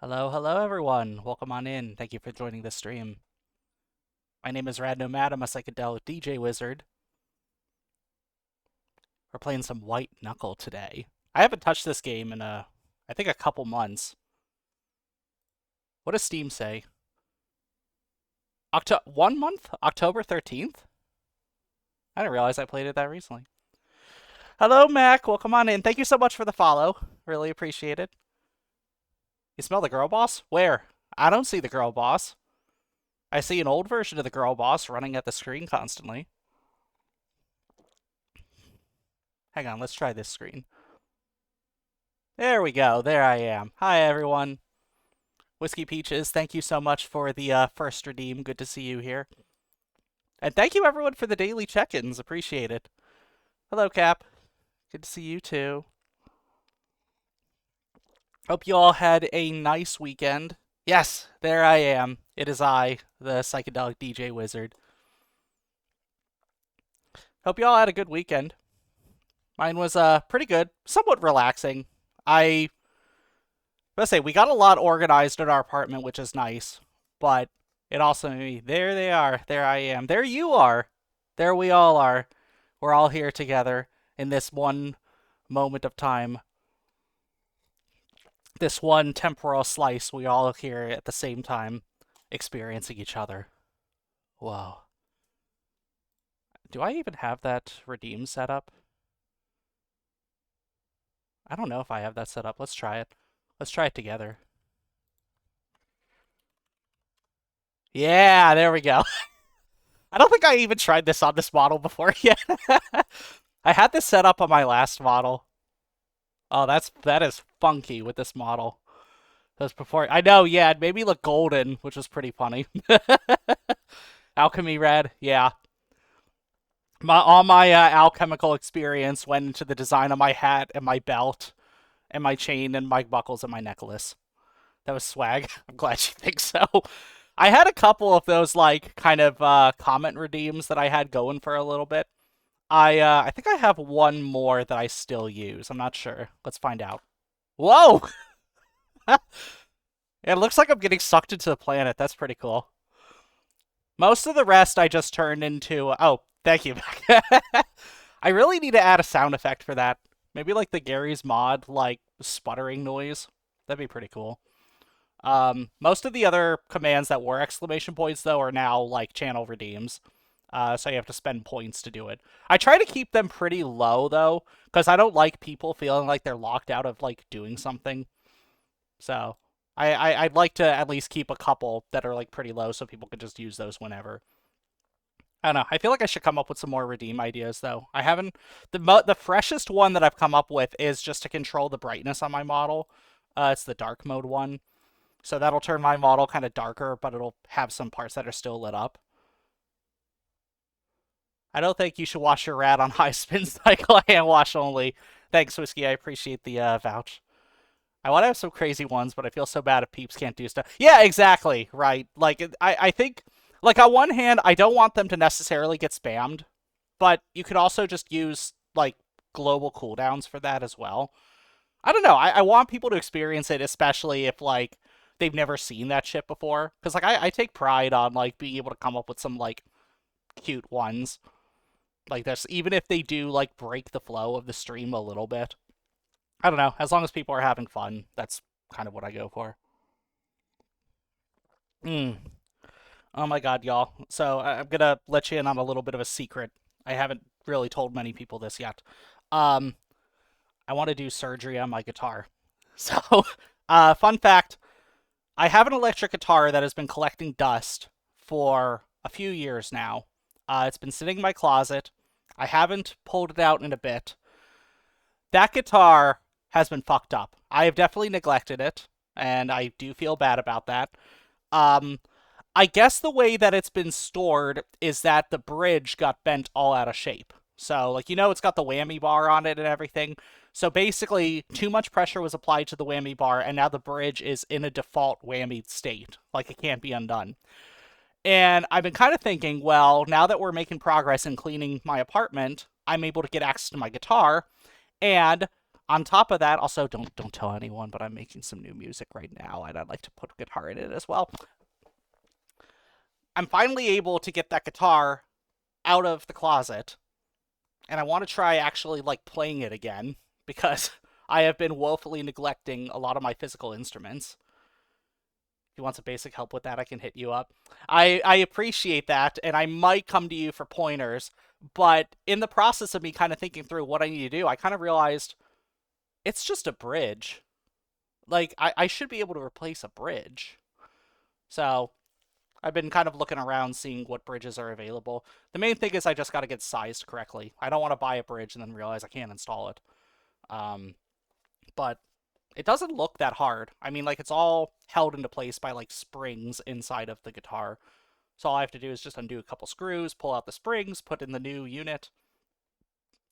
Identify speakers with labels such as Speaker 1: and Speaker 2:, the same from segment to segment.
Speaker 1: Hello, hello everyone. Welcome on in. Thank you for joining the stream. My name is Rad Nomad. I'm a psychedelic DJ wizard. We're playing some White Knuckle today. I haven't touched this game in I think a couple months. What does Steam say? 1 month? October 13th? I didn't realize I played it that recently. Hello, Mac. Welcome on in. Thank you so much for the follow. Really appreciate it. You smell the girl boss? Where? I don't see the girl boss. I see an old version of the girl boss running at the screen constantly. Hang on, let's try this screen. There we go. There I am. Hi, everyone. Whiskey Peaches, thank you so much for the first redeem. Good to see you here. And thank you, everyone, for the daily check-ins. Appreciate it. Hello, Cap. Good to see you, too. Hope you all had a nice weekend. Yes, there I am. It is I, the psychedelic DJ wizard. Hope you all had a good weekend. Mine was pretty good, somewhat relaxing. Let's say we got a lot organized in our apartment, which is nice, but it also made me, there they are, there I am, there you are, there we all are. We're all here together in this one moment of time, this one temporal slice. We all here at the same time, experiencing each other. Whoa. Do I even have that redeem set up? I don't know if I have that set up. Let's try it. Let's try it together. Yeah, there we go. I don't think I even tried this on this model before yet. I had this set up on my last model. Oh, that is funky with this model. That's before I know, yeah, it made me look golden, which was pretty funny. Alchemy red, yeah. All my alchemical experience went into the design of my hat and my belt and my chain and my buckles and my necklace. That was swag. I'm glad you think so. I had a couple of those like kind of comment redeems that I had going for a little bit. I think I have one more that I still use. I'm not sure. Let's find out. Whoa! It looks like I'm getting sucked into the planet. That's pretty cool. Most of the rest I just turned into. Oh, thank you. I really need to add a sound effect for that. Maybe like the Gary's mod, like sputtering noise. That'd be pretty cool. Most of the other commands that were exclamation points, though, are now like channel redeems. So you have to spend points to do it. I try to keep them pretty low, though, because I don't like people feeling like they're locked out of like doing something. So I'd like to at least keep a couple that are like pretty low so people can just use those whenever. I don't know. I feel like I should come up with some more redeem ideas, though. I haven't. The freshest one that I've come up with is just to control the brightness on my model. It's the dark mode one. So that'll turn my model kind of darker, but it'll have some parts that are still lit up. I don't think you should wash your rat on high spin cycle. Hand wash only. Thanks, Whiskey. I appreciate the vouch. I want to have some crazy ones, but I feel so bad if peeps can't do stuff. Yeah, exactly. Right. Like, I think, like, on one hand, I don't want them to necessarily get spammed, but you could also just use, like, global cooldowns for that as well. I don't know. I want people to experience it, especially if, like, they've never seen that shit before. Because, like, I take pride on, like, being able to come up with some, like, cute ones like this, even if they do, like, break the flow of the stream a little bit. I don't know. As long as people are having fun, that's kind of what I go for. Mm. Oh my god, y'all. So I'm gonna let you in on a little bit of a secret. I haven't really told many people this yet. Um, I want to do surgery on my guitar. So, fun fact, I have an electric guitar that has been collecting dust for a few years now. It's been sitting in my closet. I haven't pulled it out in a bit. That guitar has been fucked up. I have definitely neglected it, and I do feel bad about that. Um, I guess the way that it's been stored is that the bridge got bent all out of shape. So, like, it's got the whammy bar on it and everything. So basically, too much pressure was applied to the whammy bar, and now the bridge is in a default whammy state. Like, it can't be undone. And I've been kind of thinking, well, now that we're making progress in cleaning my apartment, I'm able to get access to my guitar, and On top of that, also don't tell anyone, but I'm making some new music right now, and I'd like to put guitar in it as well. I'm finally able to get that guitar out of the closet, and I want to try actually like playing it again because I have been woefully neglecting a lot of my physical instruments. If you want some basic help with that, I can hit you up. I appreciate that, and I might come to you for pointers. But in the process of me kind of thinking through what I need to do, I kind of realized it's just a bridge. Like, I should be able to replace a bridge. So I've been kind of looking around, seeing what bridges are available. The main thing is I just got to get sized correctly. I don't want to buy a bridge and then realize I can't install it. Um, but it doesn't look that hard. I mean, like, it's all held into place by, like, springs inside of the guitar. So all I have to do is just undo a couple screws, pull out the springs, put in the new unit,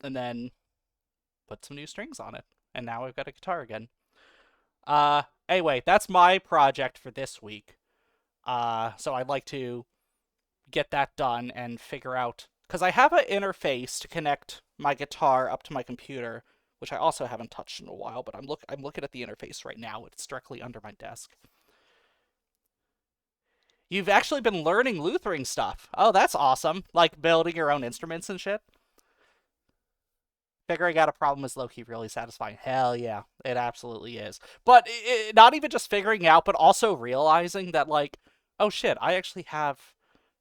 Speaker 1: and then put some new strings on it. And now I've got a guitar again. Anyway, that's my project for this week. So I'd like to get that done and figure out, because I have an interface to connect my guitar up to my computer, which I also haven't touched in a while, but I'm looking at the interface right now. It's directly under my desk. You've actually been learning Luthering stuff. Oh, that's awesome. Like building your own instruments and shit. Figuring out a problem is low-key really satisfying. Hell yeah, it absolutely is. But not even just figuring out, but also realizing that, like, oh shit, I actually have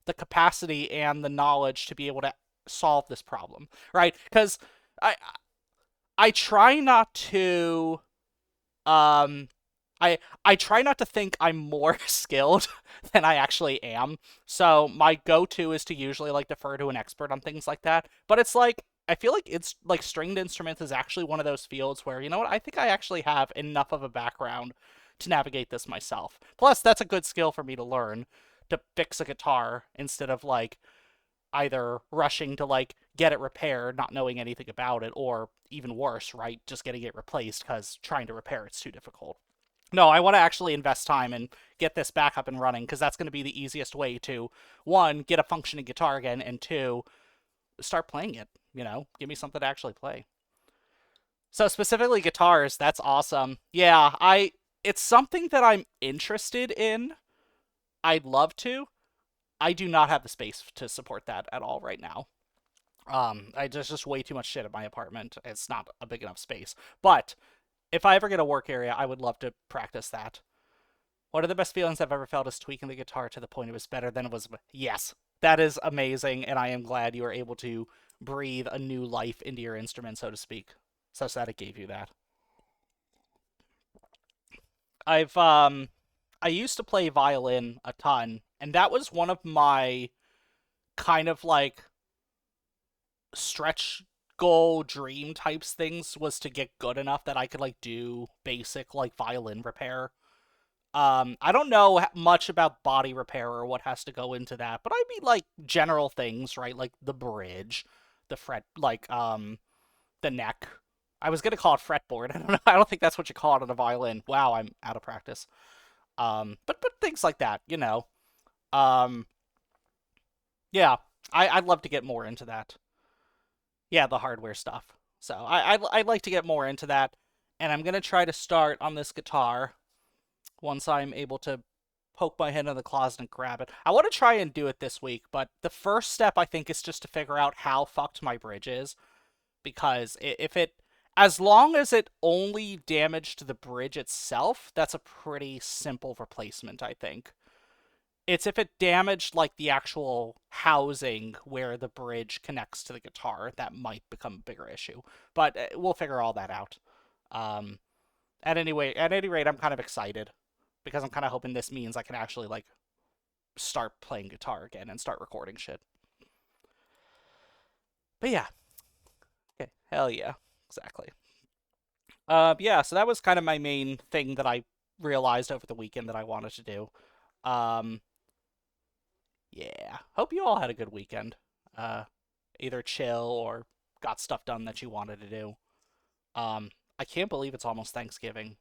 Speaker 1: the capacity and the knowledge to be able to solve this problem, right? Because I I try not to um I try not to think I'm more skilled than I actually am. So my go-to is to usually like defer to an expert on things like that. But it's like I feel like it's like stringed instruments is actually one of those fields where, you know what, I think I actually have enough of a background to navigate this myself. Plus, that's a good skill for me to learn to fix a guitar instead of like either rushing to like get it repaired, not knowing anything about it, or even worse, right, just getting it replaced because trying to repair it's too difficult. No, I want to actually invest time and get this back up and running because that's going to be the easiest way to, one, get a functioning guitar again, and two, start playing it. You know, give me something to actually play. So specifically guitars, that's awesome. Yeah, it's something that I'm interested in. I'd love to. I do not have the space to support that at all right now. There's just way too much shit in my apartment. It's not a big enough space. But if I ever get a work area, I would love to practice that. One of the best feelings I've ever felt is tweaking the guitar to the point it was better than it was. Yes, that is amazing, and I am glad you were able to breathe a new life into your instrument, so to speak, such that it gave you that. I've I used to play violin a ton, and that was one of my kind of like stretch goal dream types things was to get good enough that I could like do basic like violin repair. I don't know much about body repair or what has to go into that, but I mean like general things, right? Like the bridge, the fret, like the neck. I was gonna call it fretboard. I don't know. I don't think that's what you call it on a violin. Wow, I'm out of practice. But things like that, you know. Um, yeah, I'd love to get more into that. Yeah, the hardware stuff. So I'd like to get more into that, and I'm gonna try to start on this guitar once I'm able to poke my head in the closet and grab it. I want to try and do it this week, but the first step I think is just to figure out how fucked my bridge is, because if it, as long as it only damaged the bridge itself, that's a pretty simple replacement, I think. It's if it damaged like the actual housing where the bridge connects to the guitar that might become a bigger issue. But we'll figure all that out. Um, at any rate, I'm kind of excited because I'm kind of hoping this means I can actually like start playing guitar again and start recording shit. But yeah, okay, hell yeah, exactly. Yeah, so that was kind of my main thing that I realized over the weekend that I wanted to do. Um, yeah, hope you all had a good weekend. Uh, Either chill or got stuff done that you wanted to do. I can't believe it's almost Thanksgiving.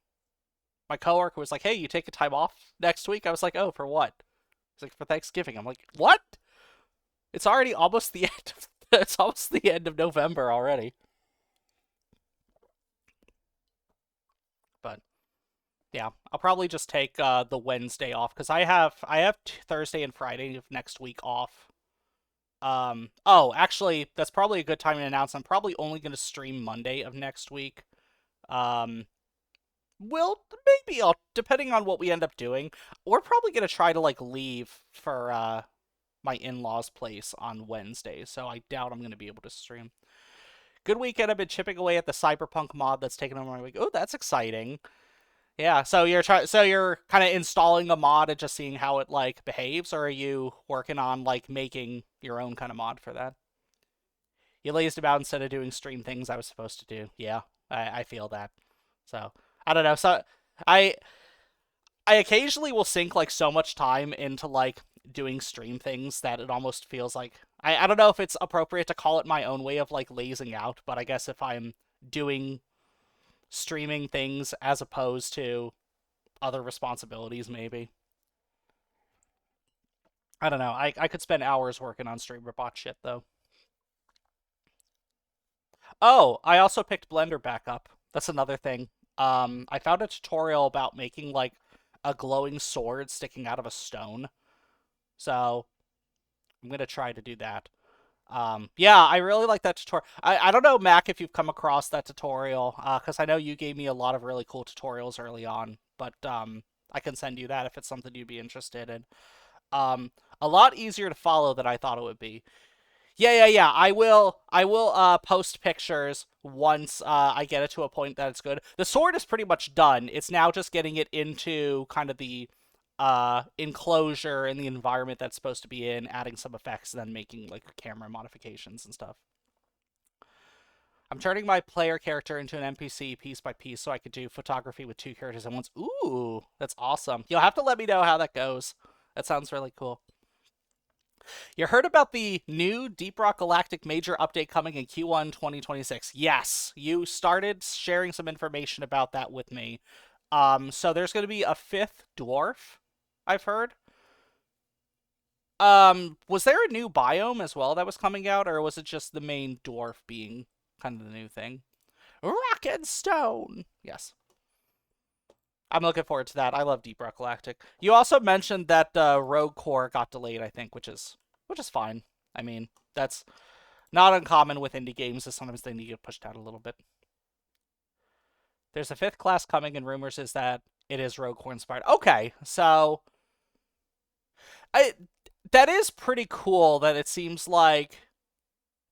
Speaker 1: My coworker was like, "Hey, you take a time off next week?" I was like, "Oh, for what?" He's like, "For Thanksgiving." I'm like, "What?" It's already almost the end. It's almost the end of November already. Yeah, I'll probably just take the Wednesday off because I have Thursday and Friday of next week off. Oh, actually, that's probably a good time to announce. I'm probably only going to stream Monday of next week. Um, well, maybe I'll, depending on what we end up doing. We're probably going to try to like leave for my in-laws' place on Wednesday, so I doubt I'm going to be able to stream. Good weekend. I've been chipping away at the Cyberpunk mod that's taken over my week. Oh, that's exciting. Yeah, so you're kind of installing a mod and just seeing how it like behaves, or are you working on like making your own kind of mod for that? You lazed about instead of doing stream things I was supposed to do. Yeah, I feel that. So I don't know. So I I occasionally will sink like so much time into like doing stream things that it almost feels like I don't know if it's appropriate to call it my own way of like lazing out, but I guess if I'm doing streaming things as opposed to other responsibilities, maybe. I don't know. I could spend hours working on streamer bot shit though. Oh, I also picked Blender back up. That's another thing. I found a tutorial about making like a glowing sword sticking out of a stone. So I'm gonna try to do that. Yeah, I really like that tutorial. I don't know, Mac, if you've come across that tutorial, because I know you gave me a lot of really cool tutorials early on, but I can send you that if it's something you'd be interested in. A lot easier to follow than I thought it would be. Yeah. I will post pictures once I get it to a point that it's good. The sword is pretty much done. It's now just getting it into kind of the enclosure and the environment that's supposed to be in, adding some effects, and then making like camera modifications and stuff. I'm turning my player character into an NPC piece by piece so I could do photography with two characters at once. Ooh, that's awesome. You'll have to let me know how that goes. That sounds really cool. You heard about the new Deep Rock Galactic major update coming in Q1 2026. Yes, you started sharing some information about that with me. So there's going to be a fifth dwarf, I've heard. Was there a new biome as well that was coming out, or was it just the main dwarf being kind of the new thing? Rock and stone. Yes. I'm looking forward to that. I love Deep Rock Galactic. You also mentioned that Rogue Core got delayed, I think, which is fine. I mean, that's not uncommon with indie games. Is sometimes they need to get pushed out a little bit. There's a fifth class coming, and rumors is that it is Rogue Core inspired. Okay, so I that is pretty cool. That it seems like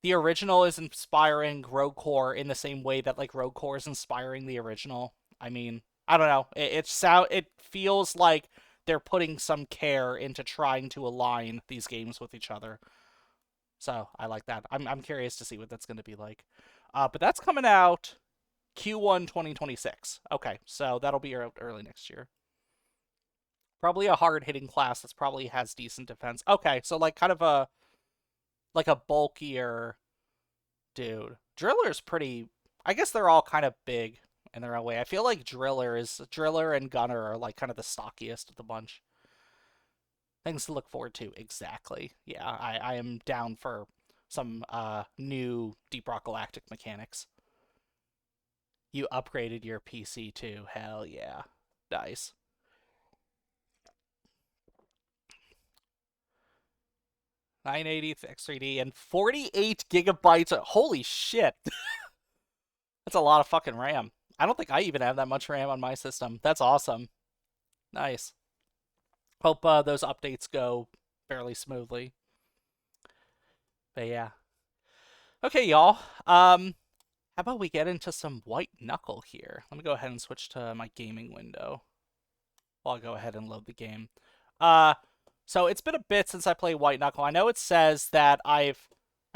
Speaker 1: the original is inspiring Rogue Core in the same way that like Rogue Core is inspiring the original. I mean, I don't know. It feels like they're putting some care into trying to align these games with each other. So I like that. I'm curious to see what that's going to be like. But that's coming out Q1 2026. Okay, so that'll be out early next year. Probably a hard hitting class that's probably has decent defense. Okay, so like kind of a bulkier dude. Driller's pretty. I guess they're all kind of big in their own way. I feel like Driller and Gunner are like kind of the stockiest of the bunch. Things to look forward to. Exactly. Yeah, I am down for some new Deep Rock Galactic mechanics. You upgraded your PC too. Hell yeah. Nice. 980 X3D and 48 gigabytes. Holy shit. That's a lot of fucking RAM. I don't think I even have that much RAM on my system. That's awesome. Nice. Hope those updates go fairly smoothly. But yeah. Okay, y'all. How about we get into some white knuckle here? Let me go ahead and switch to my gaming window. I'll go ahead and load the game. Uh, so it's been a bit since I played White Knuckle. I know it says that I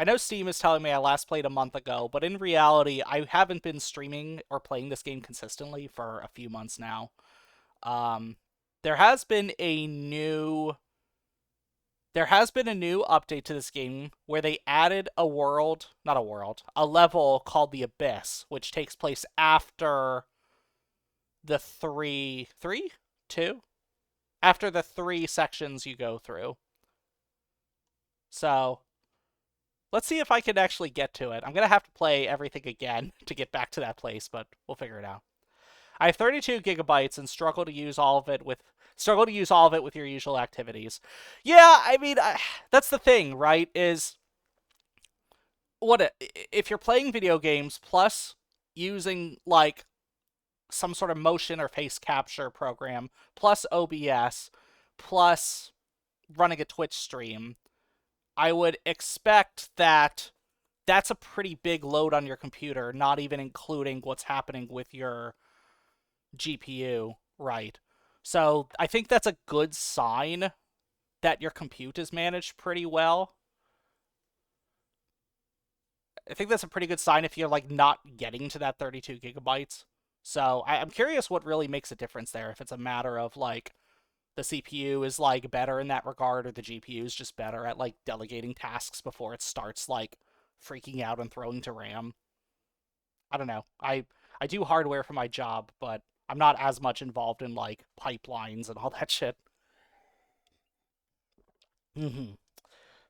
Speaker 1: know Steam is telling me I last played a month ago, but in reality, I haven't been streaming or playing this game consistently for a few months now. Um, there has been a new there has been a new update to this game where they added a level called the Abyss, which takes place after the two? After the three sections you go through. So let's see if I can actually get to it. I'm going to have to play everything again to get back to that place, but we'll figure it out. I have 32 gigabytes and struggle to use all of it with your usual activities. Yeah, I mean, that's the thing, right? Is if you're playing video games plus using like some sort of motion or face capture program plus OBS plus running a Twitch stream, I would expect that that's a pretty big load on your computer, not even including what's happening with your GPU, right? So I think that's a good sign that your compute is managed pretty well. I think that's a pretty good sign if you're like not getting to that 32 gigabytes. So I'm curious what really makes a difference there. If it's a matter of like the CPU is like better in that regard, or the GPU is just better at like delegating tasks before it starts like freaking out and throwing to RAM. I don't know. I do hardware for my job, but I'm not as much involved in like pipelines and all that shit.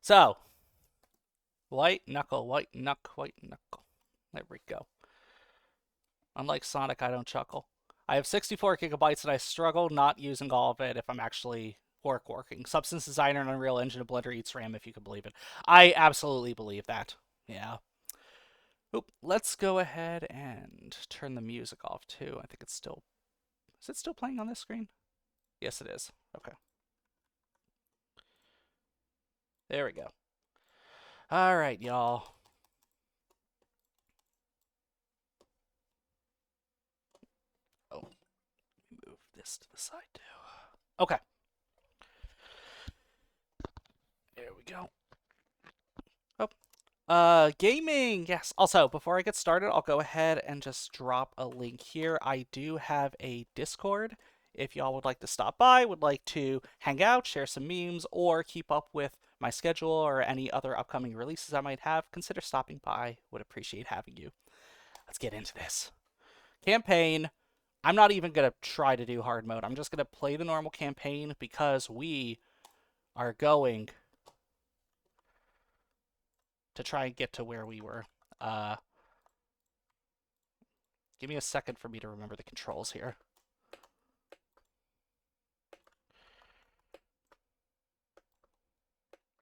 Speaker 1: So, white knuckle. There we go. Unlike Sonic, I don't chuckle. I have 64 gigabytes and I struggle not using all of it if I'm actually working. Substance Designer and Unreal Engine and Blender eats RAM, if you can believe it. I absolutely believe that. Yeah. Oop, let's go ahead and turn the music off too. I think it's still... Is it still playing on this screen? Yes, it is. Okay. There we go. All right, y'all. Oh, move this to the side too. Okay. There we go. Gaming, yes. Also, before I get started, I'll go ahead and just drop a link here. I do have a Discord. If y'all would like to stop by, would like to hang out, share some memes, or keep up with my schedule or any other upcoming releases I might have, consider stopping by. Would appreciate having you. Let's get into this. Campaign. I'm not even going to try to do hard mode. I'm just going to play the normal campaign because we are going to try and get to where we were. Give me a second for me to remember the controls here.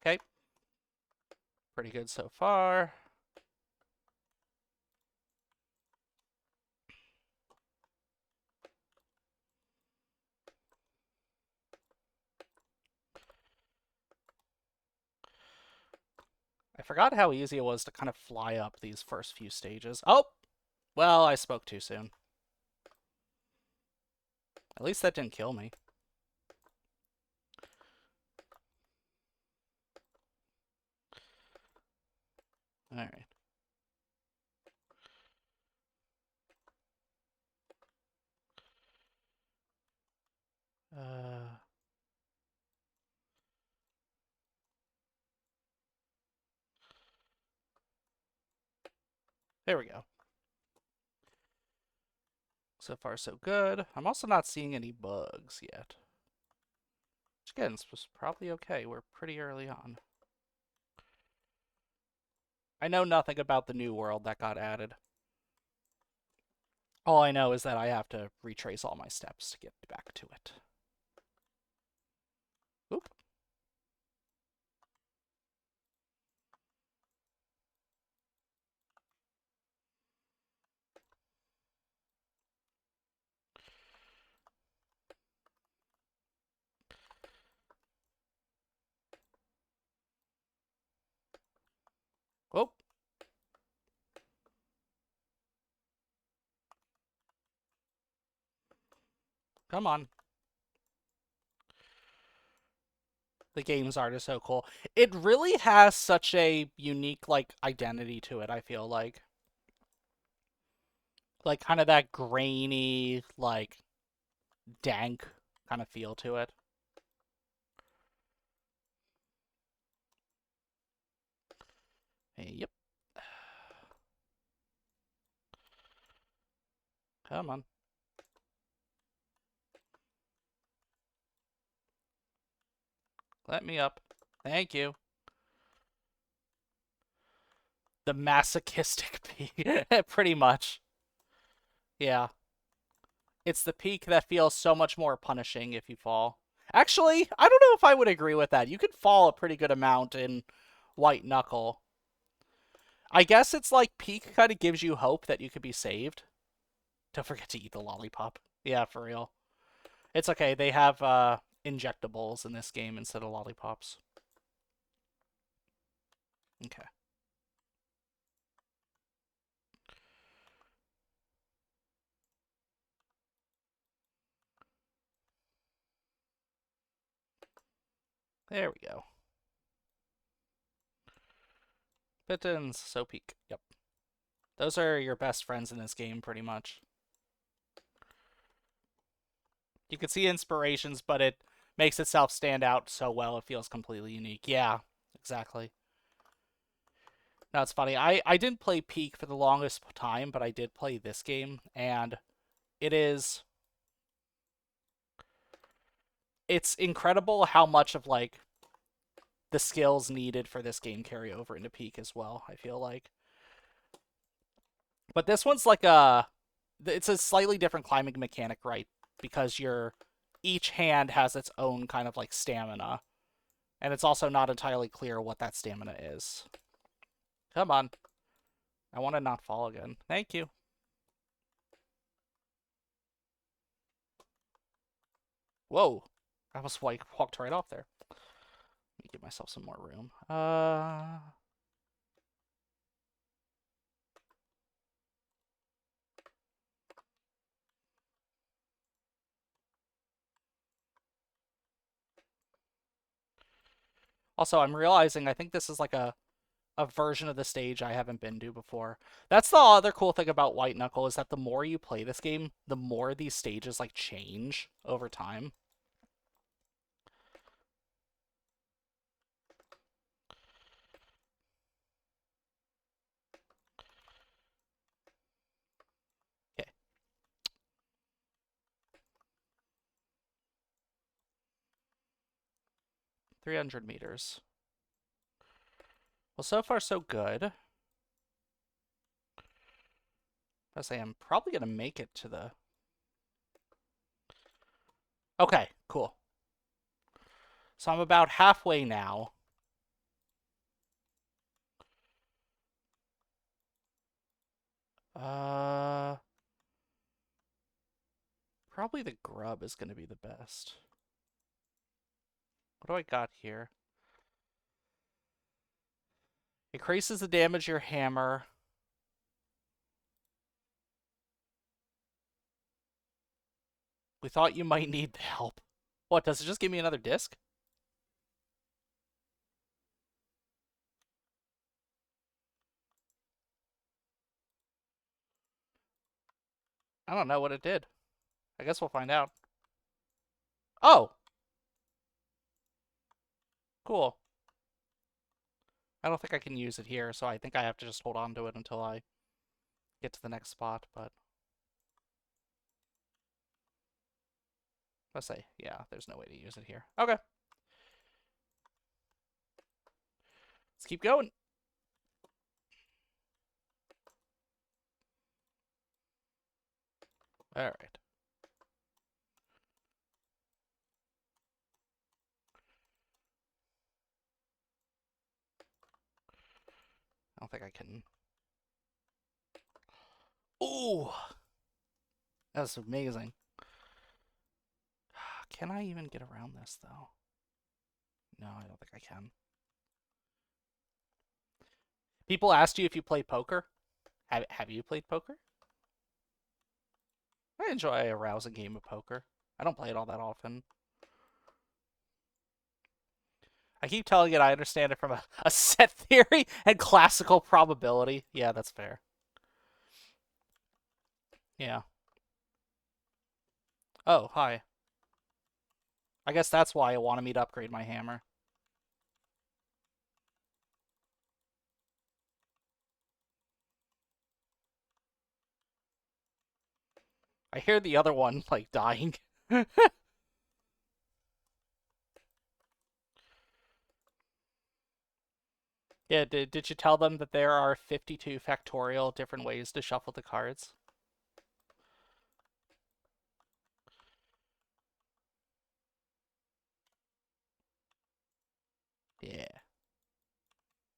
Speaker 1: Okay. Pretty good so far. I forgot how easy it was to kind of fly up these first few stages. Oh! Well, I spoke too soon. At least that didn't kill me. Alright. There we go. So far, so good. I'm also not seeing any bugs yet. Which, again, is probably okay. We're pretty early on. I know nothing about the new world that got added. All I know is that I have to retrace all my steps to get back to it. Oop. Oh. Come on. The game's art is so cool. It really has such a unique, like, identity to it, I feel like. Like, kind of that grainy, like, dank kind of feel to it. Yep. Come on. Let me up. Thank you. The masochistic pee. Pretty much. Yeah. It's the peak that feels so much more punishing if you fall. Actually, I don't know if I would agree with that. You could fall a pretty good amount in White Knuckle. I guess it's like peak kind of gives you hope that you could be saved. Don't forget to eat the lollipop. Yeah, for real. It's okay. They have injectables in this game instead of lollipops. Okay. There we go. Pittons, so peak. Yep. Those are your best friends in this game, pretty much. You can see inspirations, but it makes itself stand out so well it feels completely unique. Yeah, exactly. Now it's funny. I didn't play Peak for the longest time, but I did play this game, and it is it's incredible how much of like the skills needed for this game carry over into Peak as well, I feel like. But this one's like it's a slightly different climbing mechanic, right? Because each hand has its own kind of like stamina. And it's also not entirely clear what that stamina is. Come on. I want to not fall again. Thank you. Whoa. I almost like walked right off there. Let me give myself some more room. Also, I'm realizing I think this is like a version of the stage I haven't been to before. That's the other cool thing about White Knuckle is that the more you play this game, the more these stages like change over time. Okay, 300 meters. Well, so far so good. I say I'm probably gonna make it to the. Okay, cool. So I'm about halfway now. Uh, Probably the grub is gonna be the best. What do I got here? Increases the damage of your hammer. We thought you might need the help. What, does it just give me another disc? I don't know what it did. I guess we'll find out. Oh, cool. I don't think I can use it here, so I think I have to just hold on to it until I get to the next spot, but... Let's say, yeah, there's no way to use it here. Okay. Let's keep going. Alright. I don't think I can... Ooh! That was amazing. Can I even get around this, though? No, I don't think I can. People asked you if you play poker. Have you played poker? I enjoy a rousing game of poker. I don't play it all that often. I keep telling it I understand it from a set theory and classical probability. Yeah, that's fair. Yeah. Oh, hi. I guess that's why it wanted me to upgrade my hammer. I hear the other one, like, dying. Yeah, did you tell them that there are 52 factorial different ways to shuffle the cards?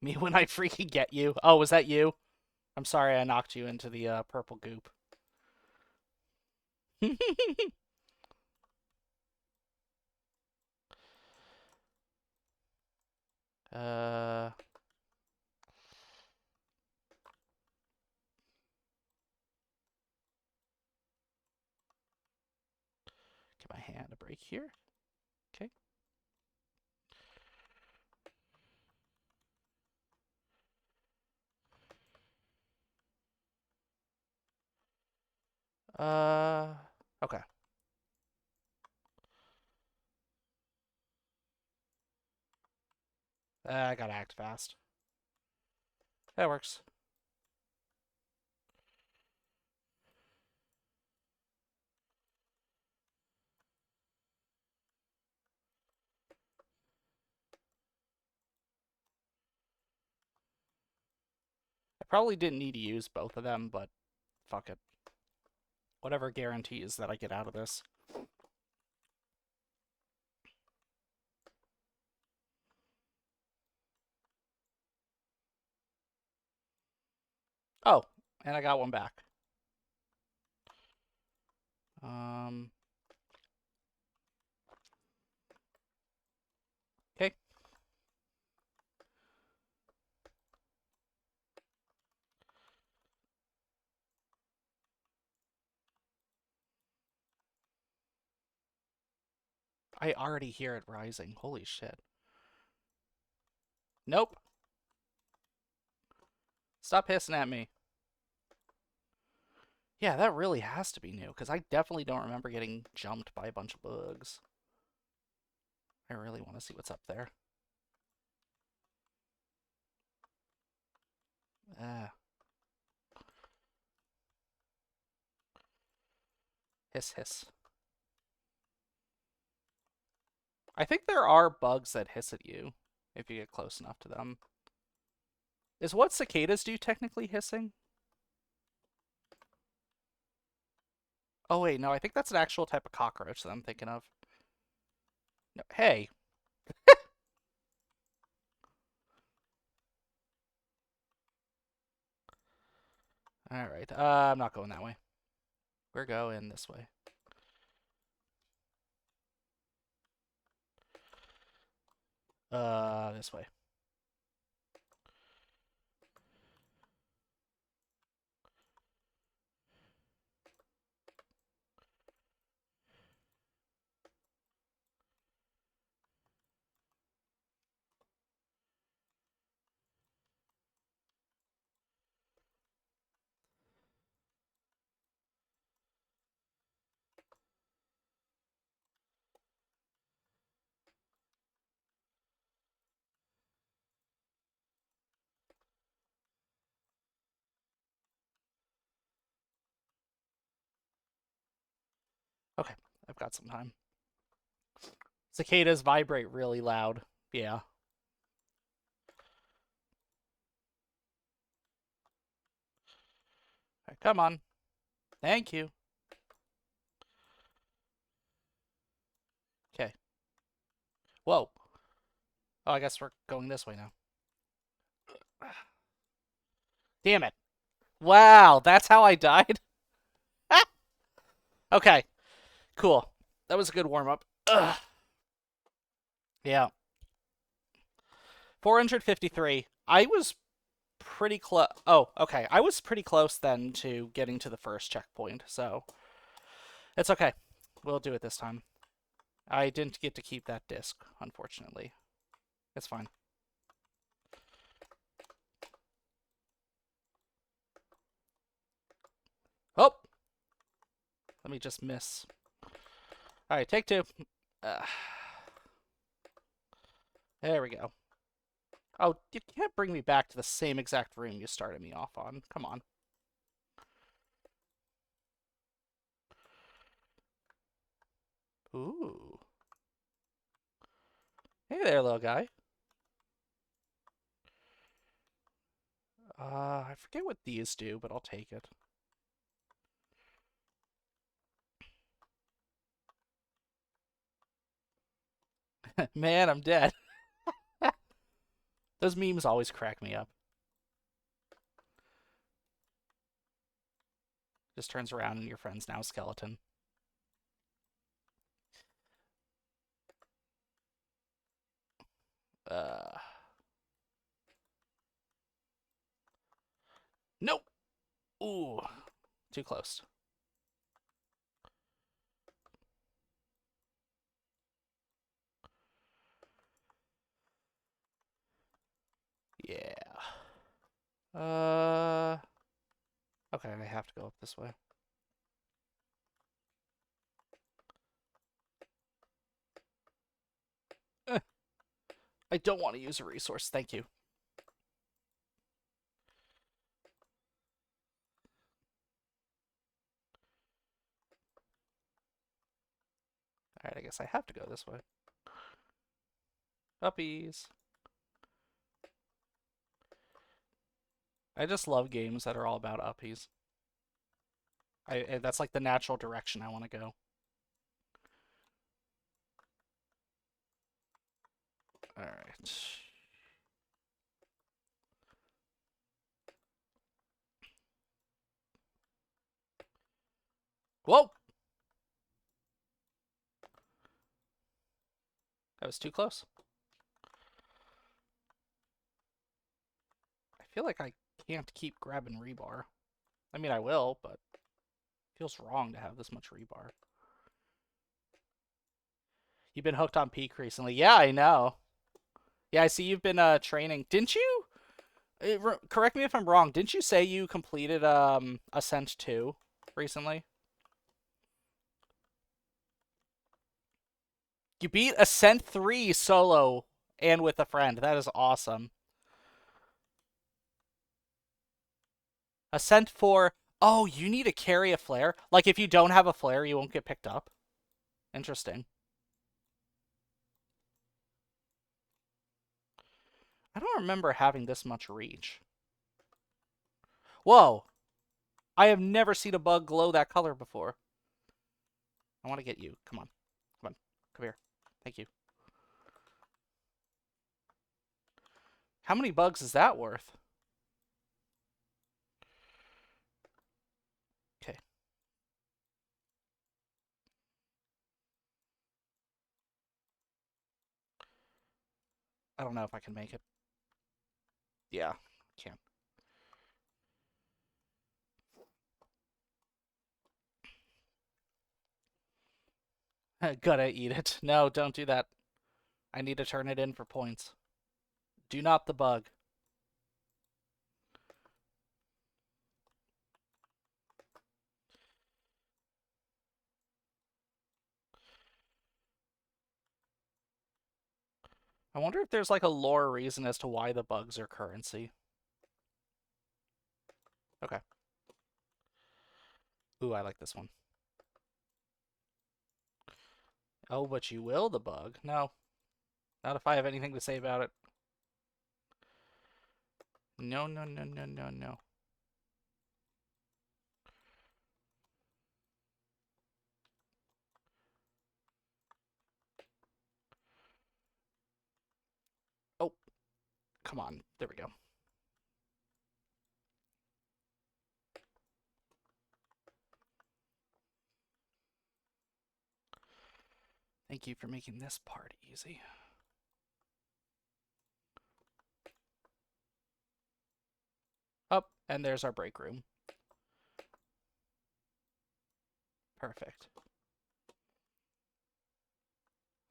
Speaker 1: Me when I freaking get you. Oh, was that you? I'm sorry I knocked you into the purple goop. uh, Give my hand a break here. Okay. Okay. I gotta act fast. That works. I probably didn't need to use both of them, but fuck it. Whatever guarantees that I get out of this. Oh, and I got one back. Um. Okay. I already hear it rising. Holy shit. Nope. Stop hissing at me. Yeah, that really has to be new, because I definitely don't remember getting jumped by a bunch of bugs. I really want to see what's up there. Hiss, hiss. I think there are bugs that hiss at you if you get close enough to them. Is what cicadas do technically hissing? Oh, wait, no, I think that's an actual type of cockroach that I'm thinking of. No, hey. Alright, I'm not going that way. We're going this way. This way. Okay, I've got some time. Cicadas vibrate really loud. Yeah. Right, come on. Thank you. Okay. Whoa. Oh, I guess we're going this way now. Damn it. Wow, that's how I died? Okay, cool. That was a good warm-up. Yeah. 453. I was pretty close. Oh, okay. I was pretty close then to getting to the first checkpoint, so it's okay. We'll do it this time. I didn't get to keep that disc, unfortunately. It's fine. Oh! Let me just miss. Alright, take two. There we go. Oh, you can't bring me back to the same exact room you started me off on. Come on. Ooh. Hey there, little guy. I forget what these do, but I'll take it. Man, I'm dead. Those memes always crack me up. Just turns around and your friend's now a skeleton. Uh. Nope. Ooh. Too close. Yeah. Okay, I have to go up this way. I don't want to use a resource, thank you. Alright, I guess I have to go this way. Uppies. I just love games that are all about uppies. That's like the natural direction I want to go. Alright. Whoa! That was too close. I feel like I can't keep grabbing rebar. I mean, I will, but it feels wrong to have this much rebar. You've been hooked on Peak recently. Yeah, I know. Yeah, I see you've been training. Didn't you? Correct me if I'm wrong. Didn't you say you completed Ascent 2 recently? You beat Ascent 3 solo and with a friend. That is awesome. Ascent 4. Oh, you need to carry a flare? Like, if you don't have a flare, you won't get picked up? Interesting. I don't remember having this much reach. Whoa! I have never seen a bug glow that color before. I want to get you. Come on. Come on. Come here. Thank you. How many bugs is that worth? Okay. I don't know if I can make it. Yeah, can't. Gotta eat it. No, don't do that. I need to turn it in for points. Do not the bug. I wonder if there's like a lore reason as to why the bugs are currency. Okay. Ooh, I like this one. Oh, but you will, the bug. No. Not if I have anything to say about it. No, no, no, no, no, no. Oh, come on. There we go. Thank you for making this part easy. Up, and there's our break room. Perfect.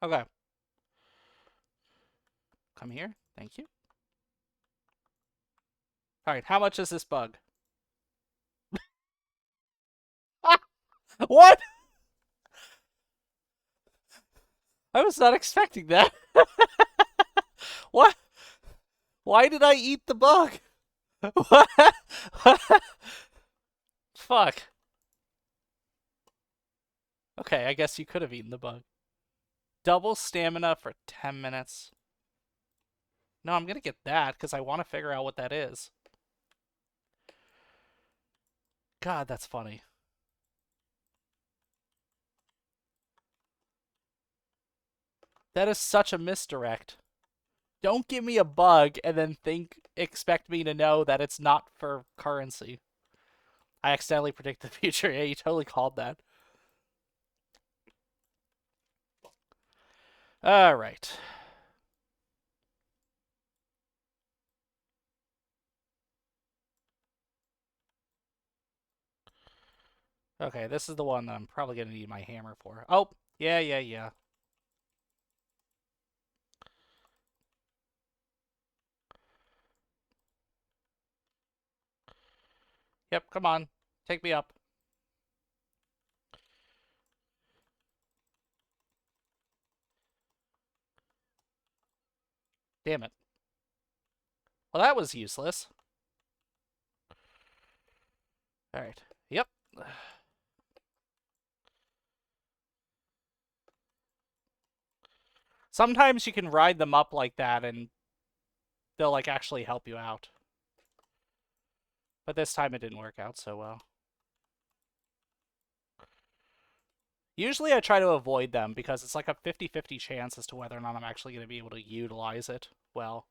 Speaker 1: Okay. Come here. Thank you. Alright, how much is this bug? What? I was not expecting that. What? Why did I eat the bug? What? Fuck. Okay, I guess you could have eaten the bug. Double stamina for 10 minutes. No, I'm gonna get that because I want to figure out what that is. God, that's funny. That is such a misdirect. Don't give me a bug and then expect me to know that it's not for currency. I accidentally predict the future. Yeah, you totally called that. All right. Okay, this is the one that I'm probably going to need my hammer for. Oh, yeah. Yep, come on. Take me up. Damn it. Well, that was useless. All right. Yep. Sometimes you can ride them up like that and they'll like actually help you out. But this time it didn't work out so well. Usually I try to avoid them because it's like a 50-50 chance as to whether or not I'm actually going to be able to utilize it well.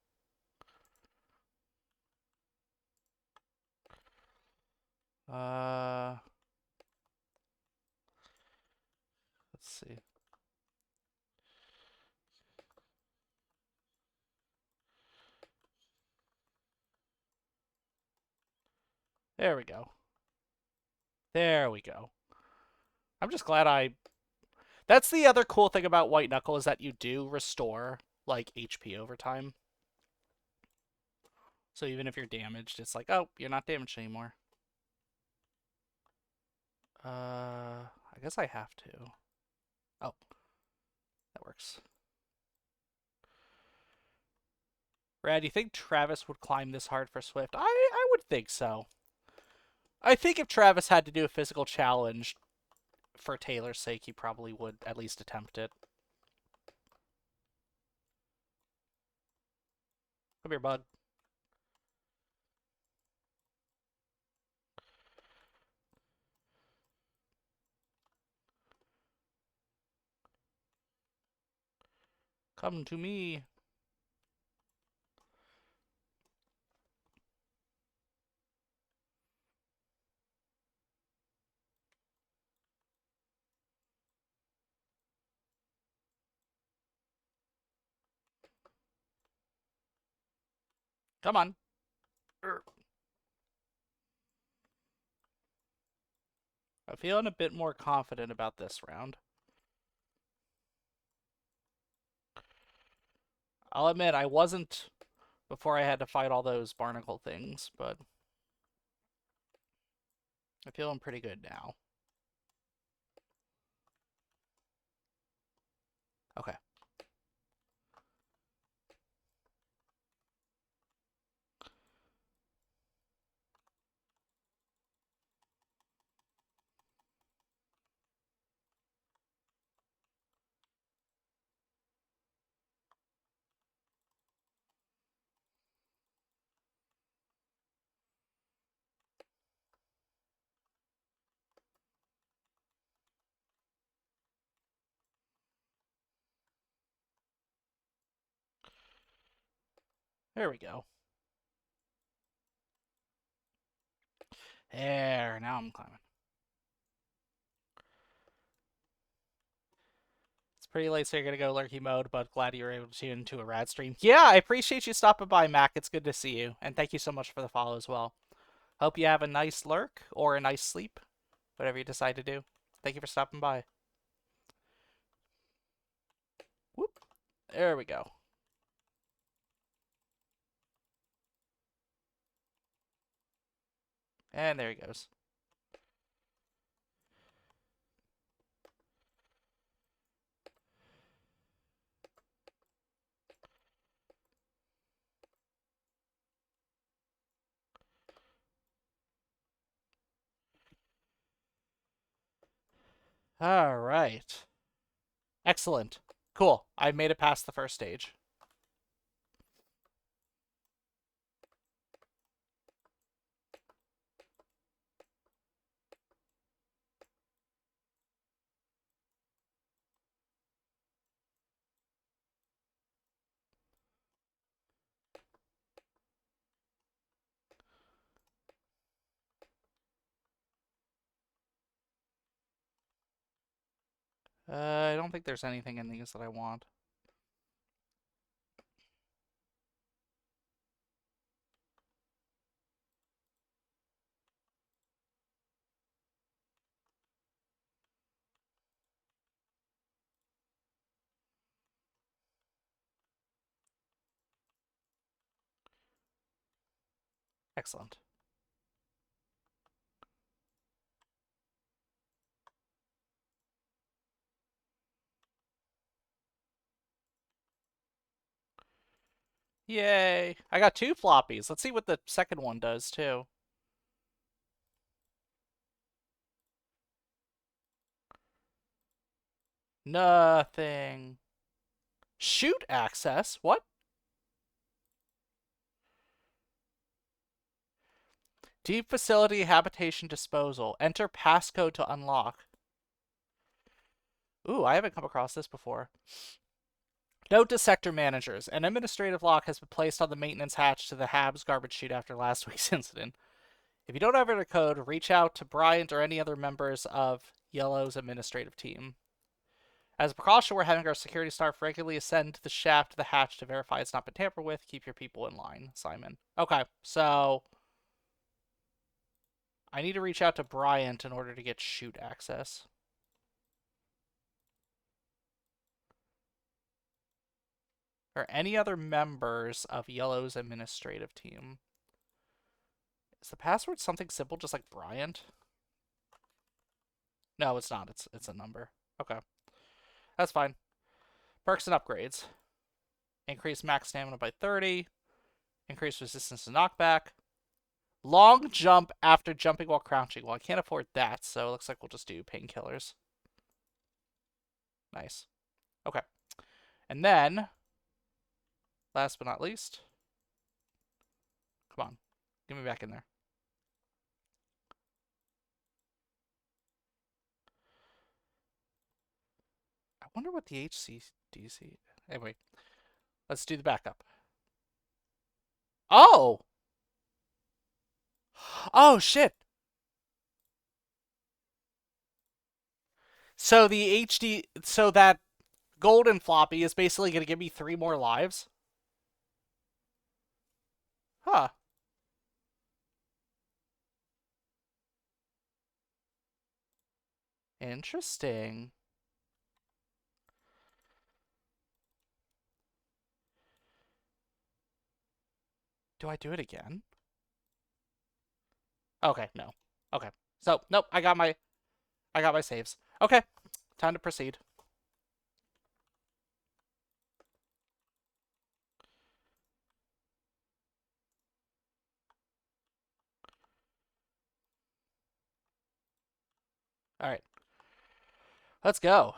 Speaker 1: Let's see. There we go. There we go. I'm just glad I... That's the other cool thing about White Knuckle is that you do restore, like, HP over time. So even if you're damaged, it's like, oh, you're not damaged anymore. I guess I have to. Oh, that works. Brad, do you think Travis would climb this hard for Swift? I would think so. I think if Travis had to do a physical challenge for Taylor's sake, he probably would at least attempt it. Come here, bud. Come to me. Come on. I'm feeling a bit more confident about this round. I'll admit, I wasn't before I had to fight all those barnacle things, but I'm feeling pretty good now. Okay. There we go. There, now I'm climbing. It's pretty late, so you're gonna go lurky mode, but glad you were able to tune into a rad stream. Yeah, I appreciate you stopping by, Mac. It's good to see you, and thank you so much for the follow as well. Hope you have a nice lurk or a nice sleep, whatever you decide to do. Thank you for stopping by. Whoop. There we go. And there he goes. All right. Excellent. Cool. I made it past the first stage. I don't think there's anything in these that I want. Excellent. Yay! I got 2 floppies. Let's see what the second one does, too. Nothing. Shoot access? What? Deep facility habitation disposal. Enter passcode to unlock. Ooh, I haven't come across this before. Note to sector managers. An administrative lock has been placed on the maintenance hatch to the Habs garbage chute after last week's incident. If you don't have a code, reach out to Bryant or any other members of Yellow's administrative team. As a precaution, we're having our security staff regularly ascend to the shaft of the hatch to verify it's not been tampered with. Keep your people in line, Simon. Okay, so I need to reach out to Bryant in order to get chute access. Or any other members of Yellow's administrative team. Is the password something simple, just like Bryant? No, it's not. It's a number. Okay. That's fine. Perks and upgrades. Increase max stamina by 30. Increase resistance to knockback. Long jump after jumping while crouching. Well, I can't afford that, so it looks like we'll just do painkillers. Nice. Okay. And then, last but not least, come on. Get me back in there. I wonder what the HCDC... Anyway, let's do the backup. Oh! Oh, shit! So the HD... So that golden floppy is basically going to give me 3 more lives? Huh. Interesting. Do I do it again? Okay, no. Okay. So, nope, I got my saves. Okay. Time to proceed. All right. Let's go.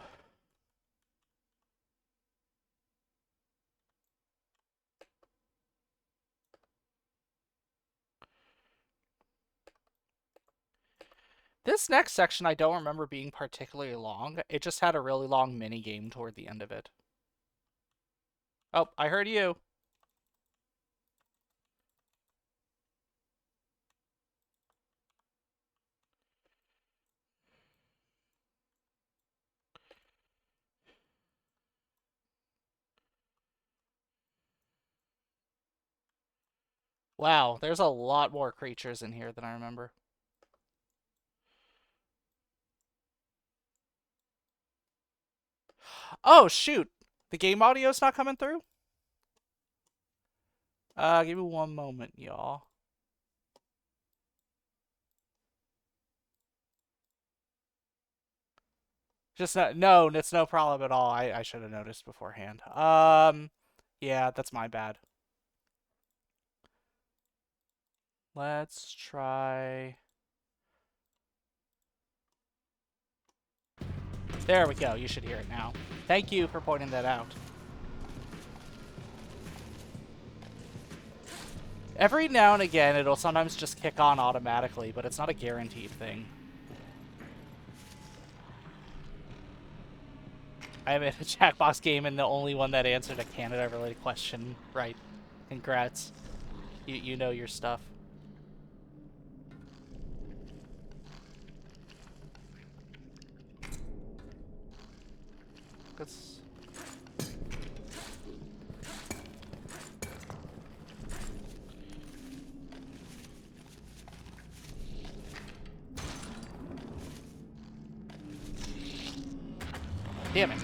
Speaker 1: This next section I don't remember being particularly long. It just had a really long mini game toward the end of it. Oh, I heard you. Wow, there's a lot more creatures in here than I remember. Oh, shoot. The game audio's not coming through? Give me one moment, y'all. Just no, it's no problem at all. I should have noticed beforehand. Yeah, that's my bad. Let's try. There we go. You should hear it now. Thank you for pointing that out. Every now and again, it'll sometimes just kick on automatically, but it's not a guaranteed thing. I'm in a Jackbox game and the only one that answered a Canada-related question right. Congrats. You know your stuff. That's... Damn it.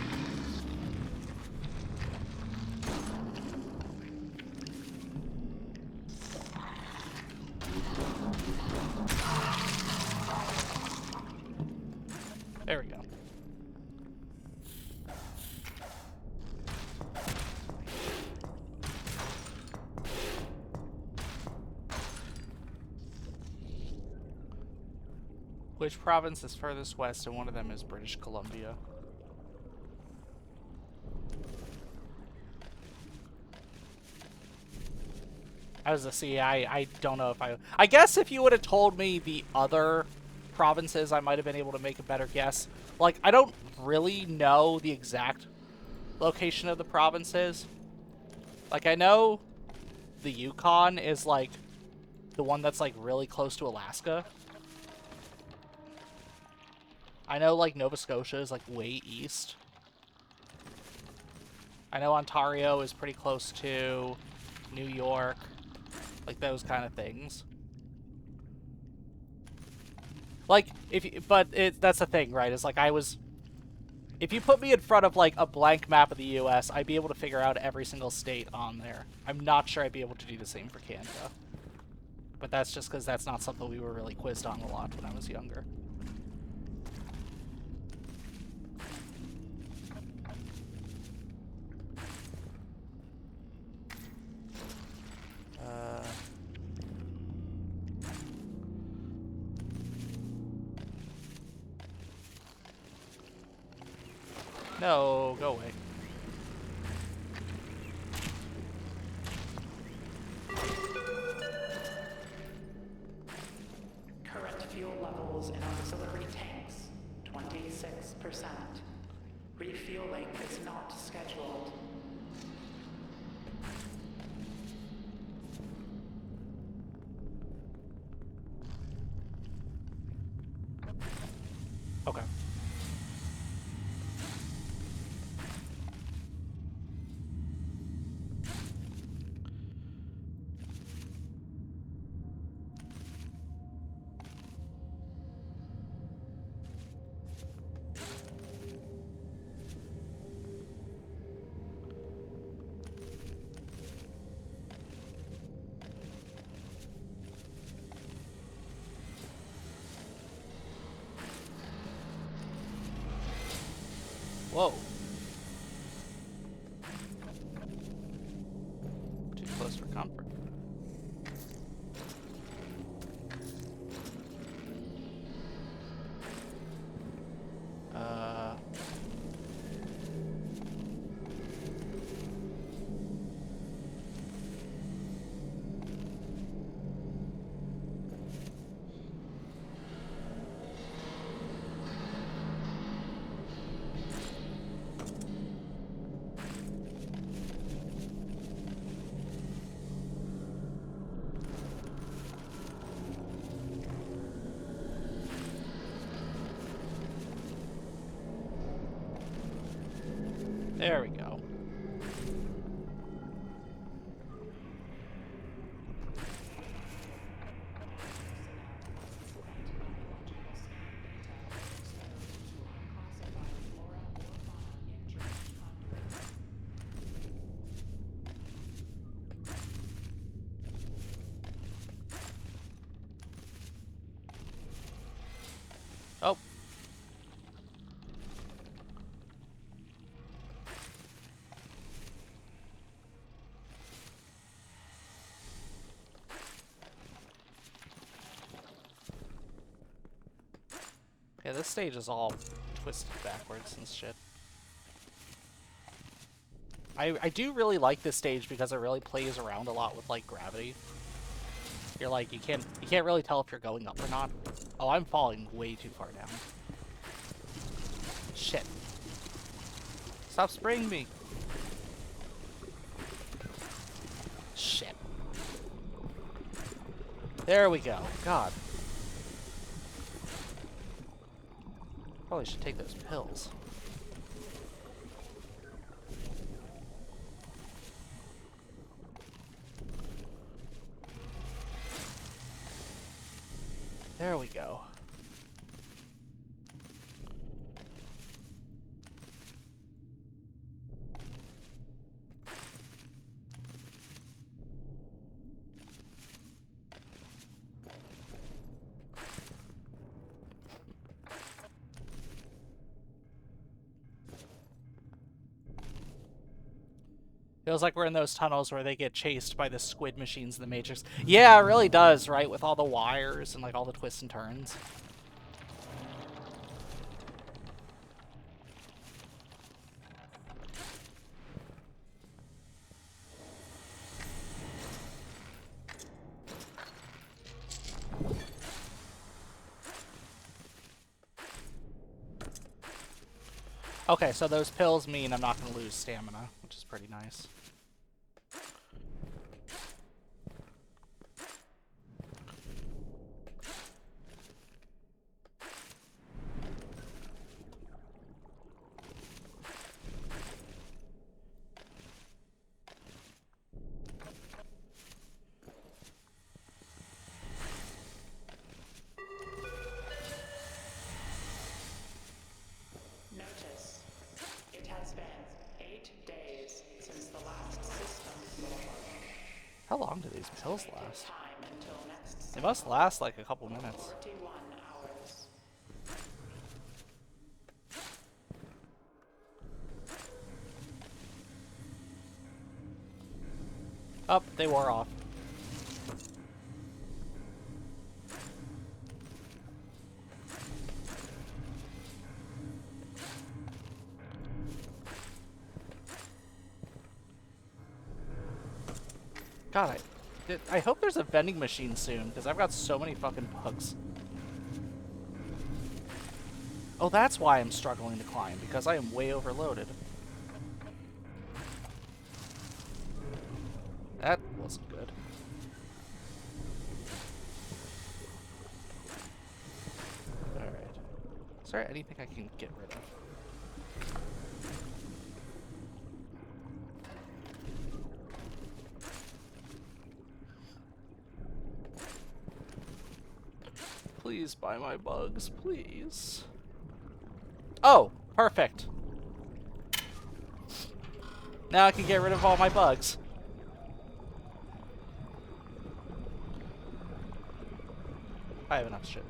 Speaker 1: There we go. Which province is furthest west, and one of them is British Columbia? As a see, I don't know if I guess if you would have told me the other provinces, I might have been able to make a better guess. Like, I don't really know the exact location of the provinces. Like, I know the Yukon is, like, the one that's, like, really close to Alaska. I know, like, Nova Scotia is, like, way east. I know Ontario is pretty close to New York. Like, those kind of things. Like, that's the thing, right? Is like, if you put me in front of, like, a blank map of the U.S., I'd be able to figure out every single state on there. I'm not sure I'd be able to do the same for Canada. But that's just because that's not something we were really quizzed on a lot when I was younger. No, go away.
Speaker 2: Current fuel levels in auxiliary tanks, 26%. Refueling is not scheduled.
Speaker 1: Okay. Whoa. Too close for comfort. There we go. Oh. Yeah, this stage is all twisted backwards and shit. I do really like this stage because it really plays around a lot with, like, gravity. You're like, you can't really tell if you're going up or not. Oh, I'm falling way too far down. Shit. Stop spraying me. Shit. There we go. God. Probably should take those pills. There we go. Feels like we're in those tunnels where they get chased by the squid machines in the Matrix. Yeah, it really does, right? With all the wires and like all the twists and turns. Okay, so those pills mean I'm not going to lose stamina, which is pretty nice.
Speaker 2: Notice, it has been 8 days since the last system failed.
Speaker 1: How long do these pills last?
Speaker 2: Time until next
Speaker 1: They must last like a couple minutes.
Speaker 2: 41 hours.
Speaker 1: Oh, they wore off. God, I hope there's a vending machine soon, because I've got so many fucking bugs. Oh, that's why I'm struggling to climb, because I am way overloaded. That wasn't good. Alright. Is there anything I can get rid of? Please buy my bugs, please. Oh, perfect. Now I can get rid of all my bugs. I have enough shit.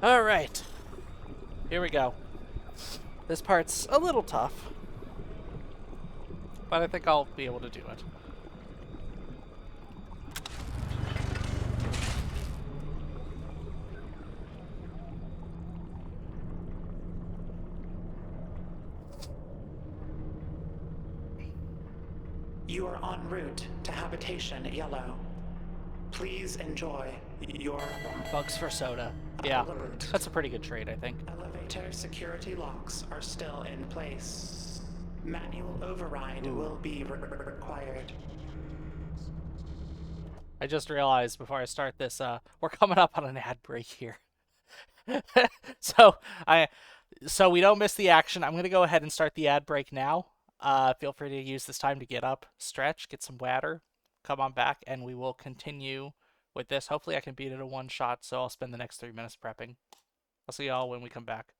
Speaker 1: Alright. Here we go. This part's a little tough, but I think I'll be able to do it.
Speaker 2: You are en route to habitation yellow. Please enjoy your
Speaker 1: Bugs for soda. Yeah,
Speaker 2: alert.
Speaker 1: that's a pretty good trade, I think.
Speaker 2: Elevator security locks are still in place. Manual override will be required.
Speaker 1: I just realized before I start this, we're coming up on an ad break here. so so we don't miss the action. I'm gonna go ahead and start the ad break now. Feel free to use this time to get up, stretch, get some water, come on back, and we will continue with this. Hopefully I can beat it in one shot, so I'll spend the next 3 minutes prepping. I'll see y'all when we come back.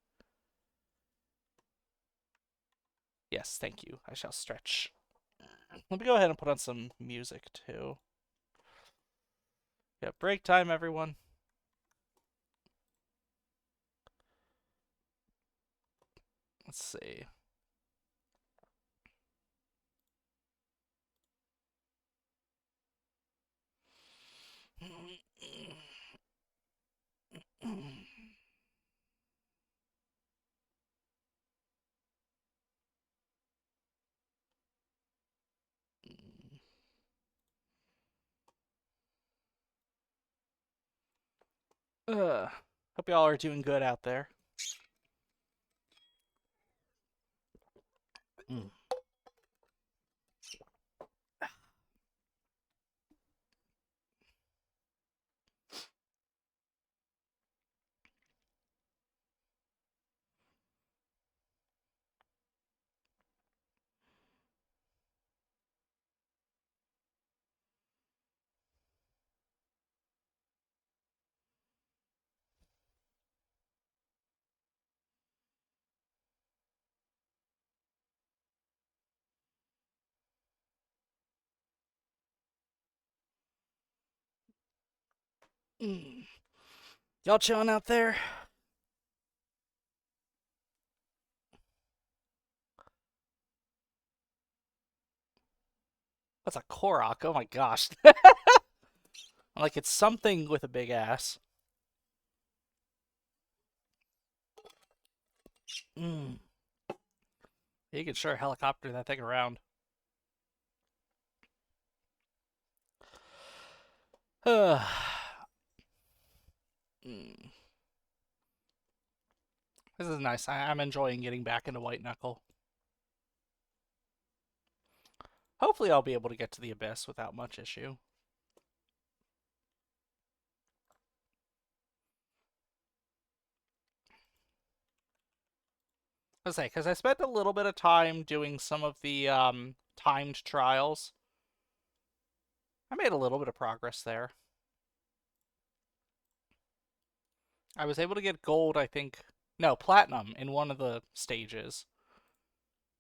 Speaker 1: Yes, thank you. I shall stretch. Let me go ahead and put on some music, too. Yeah, break time, everyone. Let's see. Hope y'all are doing good out there. Mm. Y'all chilling out there? That's a Korok. Oh my gosh. Like it's something with a big ass. Mm. You can sure helicopter that thing around. Mm. This is nice. I'm enjoying getting back into White Knuckle. Hopefully I'll be able to get to the Abyss without much issue. I say, because I spent a little bit of time doing some of the timed trials. I made a little bit of progress there. I was able to get gold, I think. No, platinum in one of the stages.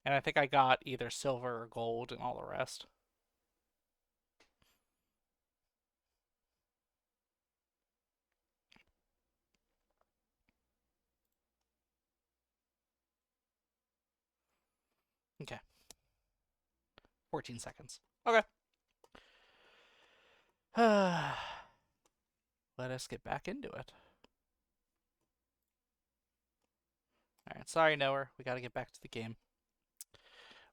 Speaker 1: And I think I got either silver or gold and all the rest. Okay. 14 seconds. Okay. Let us get back into it. Alright, sorry, Noah. We gotta get back to the game.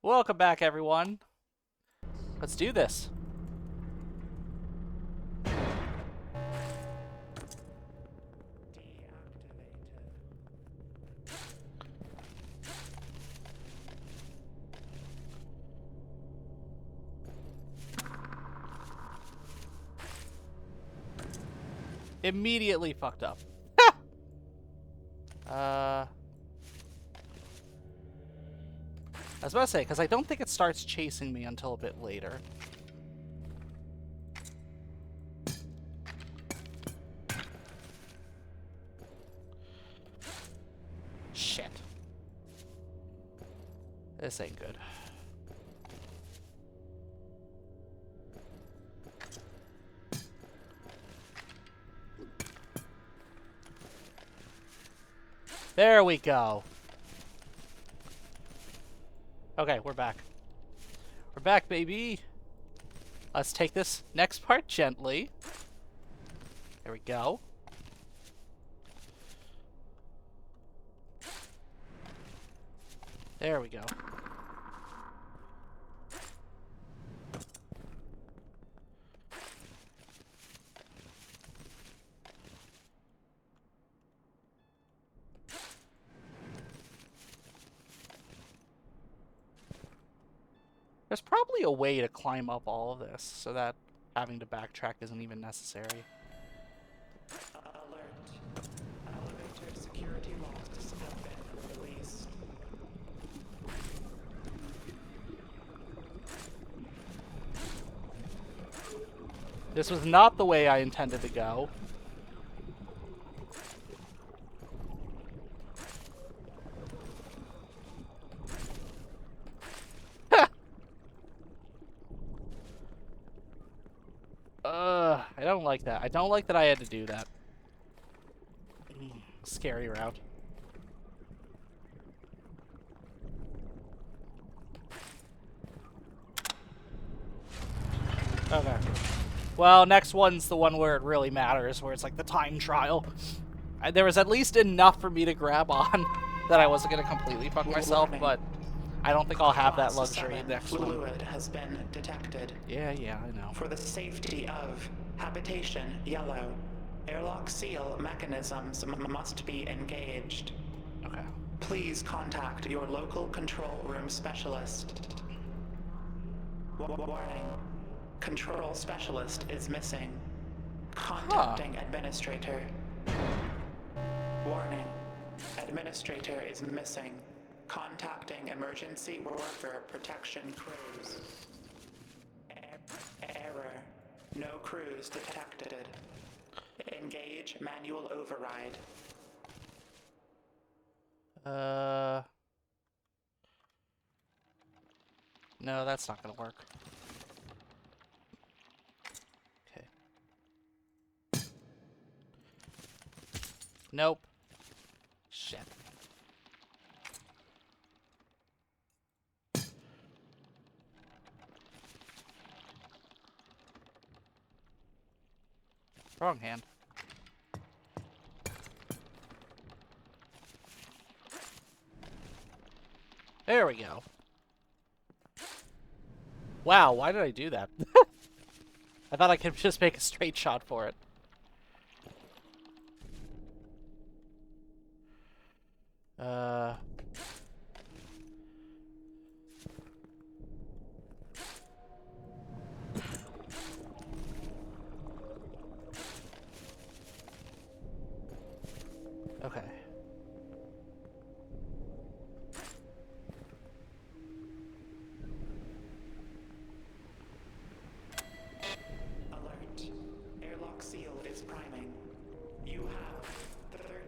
Speaker 1: Welcome back, everyone. Let's do this. Immediately fucked up. I was about to say, because I don't think it starts chasing me until a bit later. Shit. This ain't good. There we go. Okay, we're back. We're back, baby. Let's take this next part gently. There we go. There we go. There's probably a way to climb up all of this so that having to backtrack isn't even necessary.
Speaker 2: Alert. Elevator security locks have been released.
Speaker 1: This was not the way I intended to go. I don't like that. I don't like that I had to do that. Scary route. Okay. Well, next one's the one where it really matters, where it's like the time trial. There was at least enough for me to grab on that I wasn't going to completely fuck myself, but I don't think I'll have that luxury next one.
Speaker 2: Fluid has been detected.
Speaker 1: Yeah, I know.
Speaker 2: For the safety of habitation yellow, airlock seal mechanisms must be engaged.
Speaker 1: Okay.
Speaker 2: Please contact your local control room specialist. Warning. Control specialist is missing. Contacting administrator. Warning. Administrator is missing. Contacting emergency worker protection crews. Error. No crews detected. Engage manual override.
Speaker 1: No, that's not gonna work. Okay. Nope. Shit. Wrong hand. There we go. Wow, why did I do that? I thought I could just make a straight shot for it. Okay.
Speaker 2: Alert. Airlock seal is priming. You have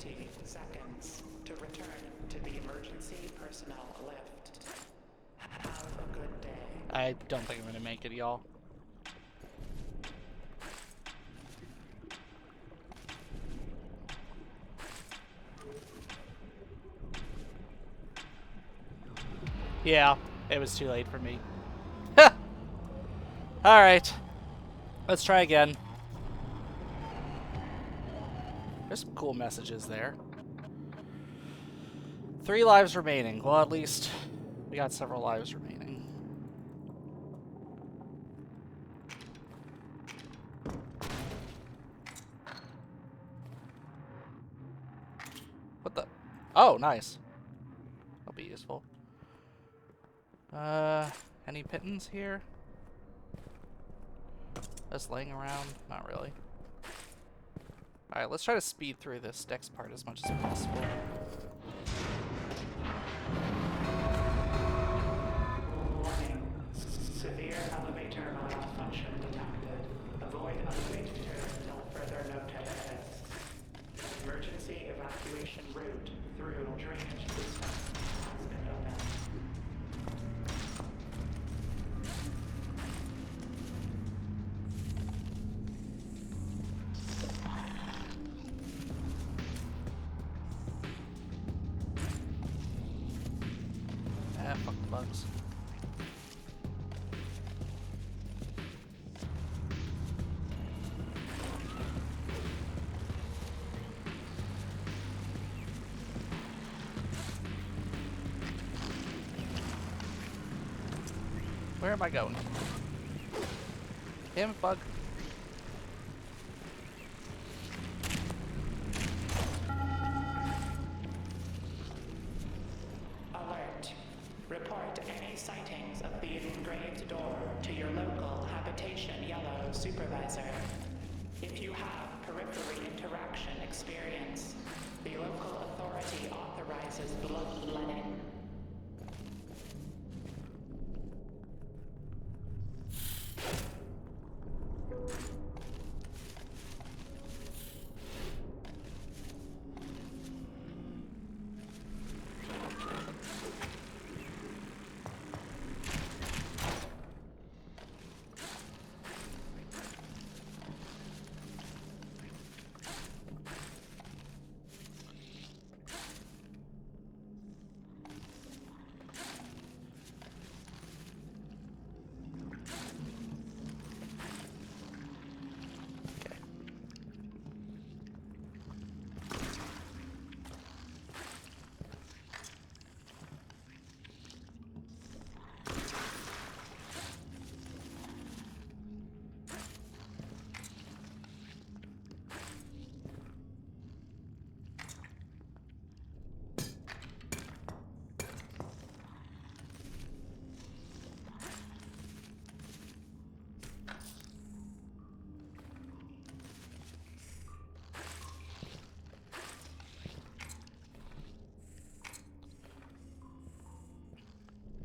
Speaker 2: 30 seconds to return to the emergency personnel lift. Have a good day.
Speaker 1: I don't think I'm gonna make it, y'all. Yeah, it was too late for me. Alright. Let's try again. There's some cool messages there. 3 lives remaining. Well, at least we got several lives remaining. What the? Oh, nice. That'll be useful. Any pittance here? Just laying around? Not really. Alright, let's try to speed through this next part as much as possible.
Speaker 2: Warning. Severe elevator malfunction detected. Avoid elevator until further notice. Emergency evacuation route through drainage system has been opened.
Speaker 1: Fuck the bugs. Where am I going? Damn it, bug.
Speaker 2: Alert. Report any sightings of the engraved door to your local habitation yellow supervisor. If you have periphery interaction experience, the local authority authorizes bloodletting.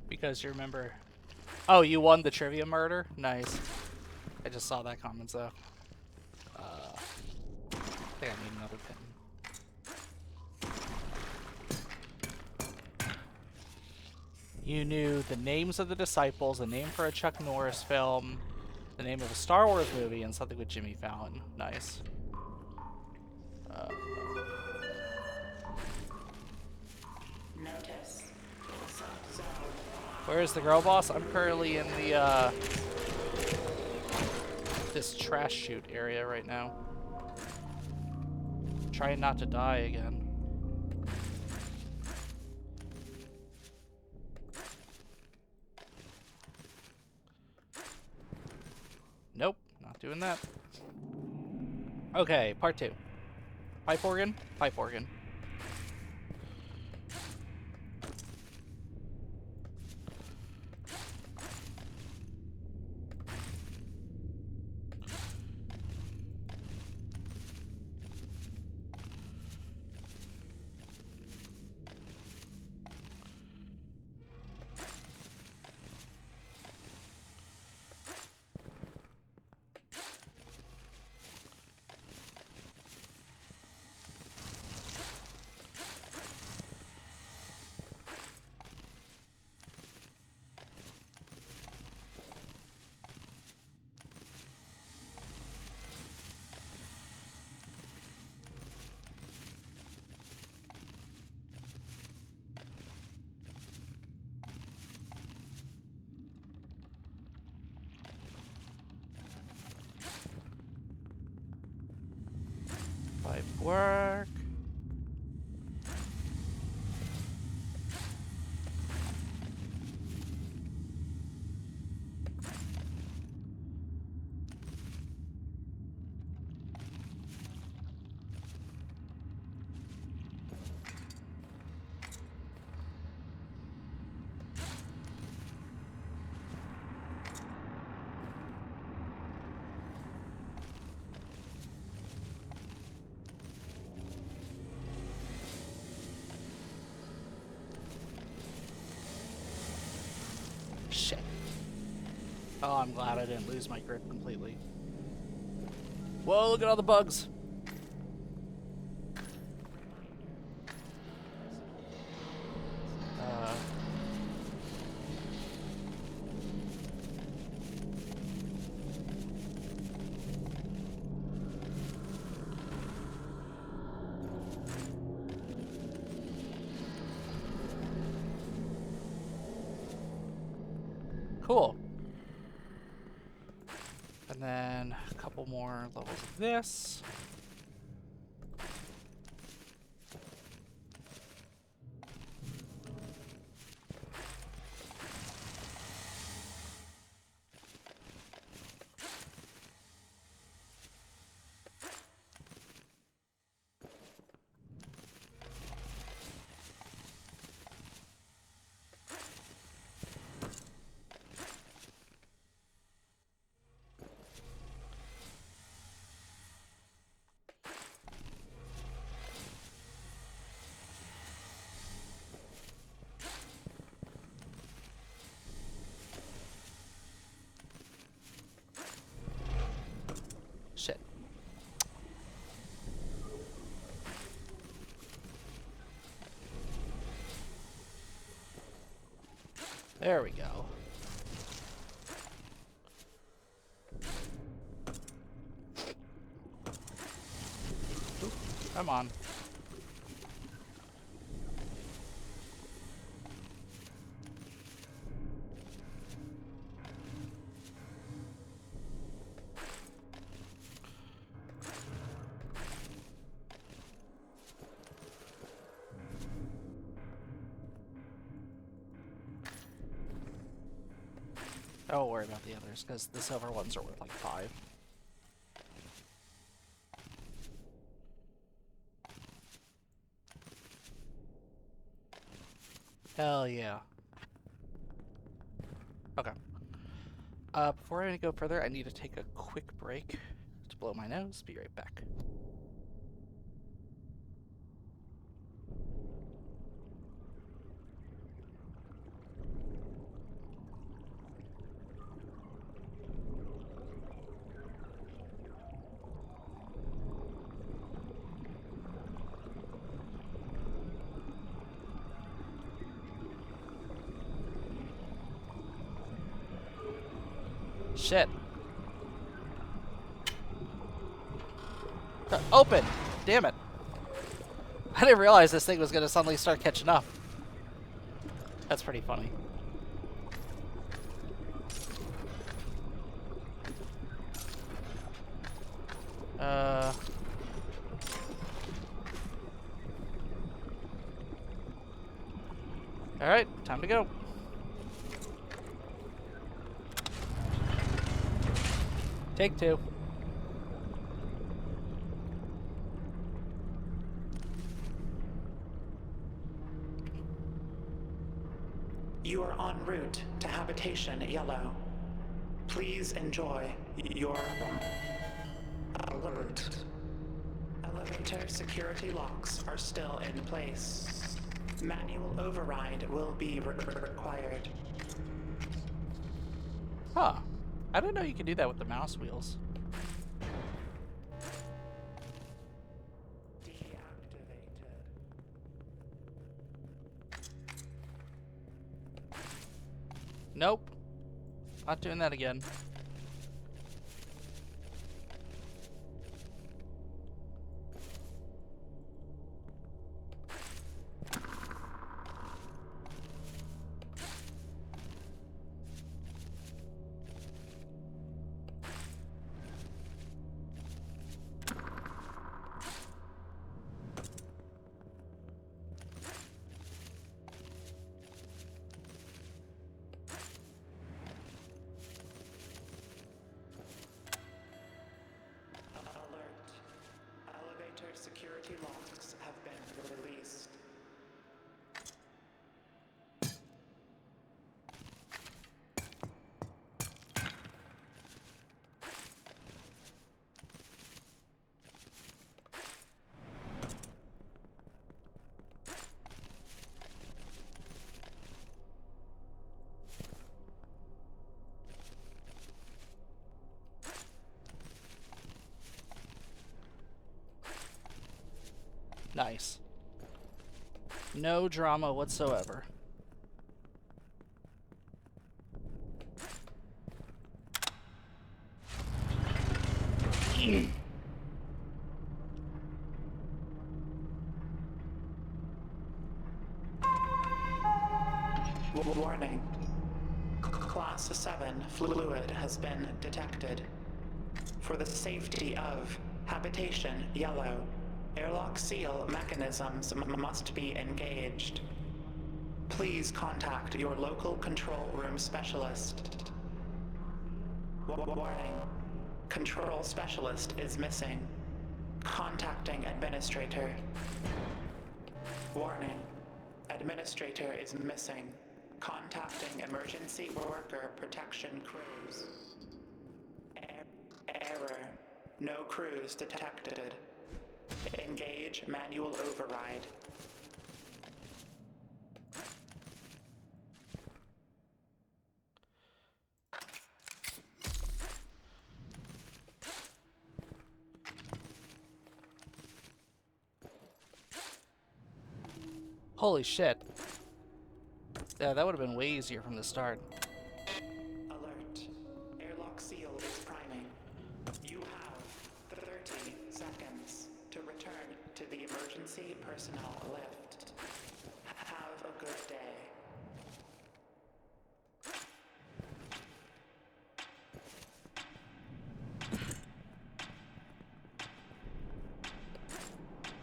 Speaker 1: Because you remember... Oh, you won the trivia murder? Nice. I just saw that comment, so... I think I need another pin. You knew the names of the disciples, a name for a Chuck Norris film, the name of a Star Wars movie, and something with Jimmy Fallon. Nice. Where is the girl boss? I'm currently in the, this trash chute area right now. Trying not to die again. Nope, not doing that. Okay, part 2. Pipe organ, pipe organ. Pipe work. Shit. Oh, I'm glad I didn't lose my grip completely. Whoa, look at all the bugs. Cool. And then a couple more levels of this. Shit. There we go. Oop, come on. Don't worry about the others, because the silver ones are worth like 5. Hell yeah. Okay. Before I go further, I need to take a quick break to blow my nose. Be right back. Shit. Open! Damn it. I didn't realize this thing was gonna suddenly start catching up. That's pretty funny. Uh... Alright, time to go. Take two.
Speaker 2: You are en route to habitation yellow. Please enjoy your alert. Elevator security locks are still in place. Manual override will be required.
Speaker 1: Huh. I didn't know you could do that with the mouse wheels.
Speaker 2: Deactivated.
Speaker 1: Nope. Not doing that again.
Speaker 2: Alert. Elevator security locks have been released.
Speaker 1: Nice. No drama whatsoever.
Speaker 2: Warning. Class 7 fluid has been detected. For the safety of habitation yellow, airlock seal mechanisms must be engaged. Please contact your local control room specialist. Warning. Control specialist is missing. Contacting administrator. Warning. Administrator is missing. Contacting emergency worker protection crews. Error. No crews detected. Engage manual override.
Speaker 1: Holy shit. Yeah, that would have been way easier from the start.
Speaker 2: Alert. Airlock seal is priming. You have 30 seconds to return to the emergency personnel lift. Have a good day.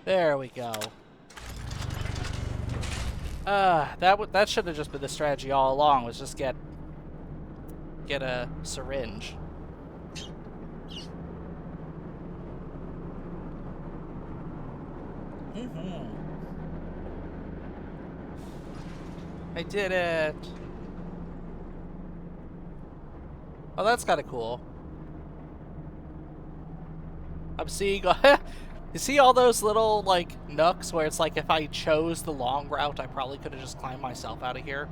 Speaker 1: There we go. That should have just been the strategy all along, was just get a syringe. I did it. Oh, that's kind of cool. I'm seeing... You see all those little, like, nooks where it's like if I chose the long route, I probably could have just climbed myself out of here?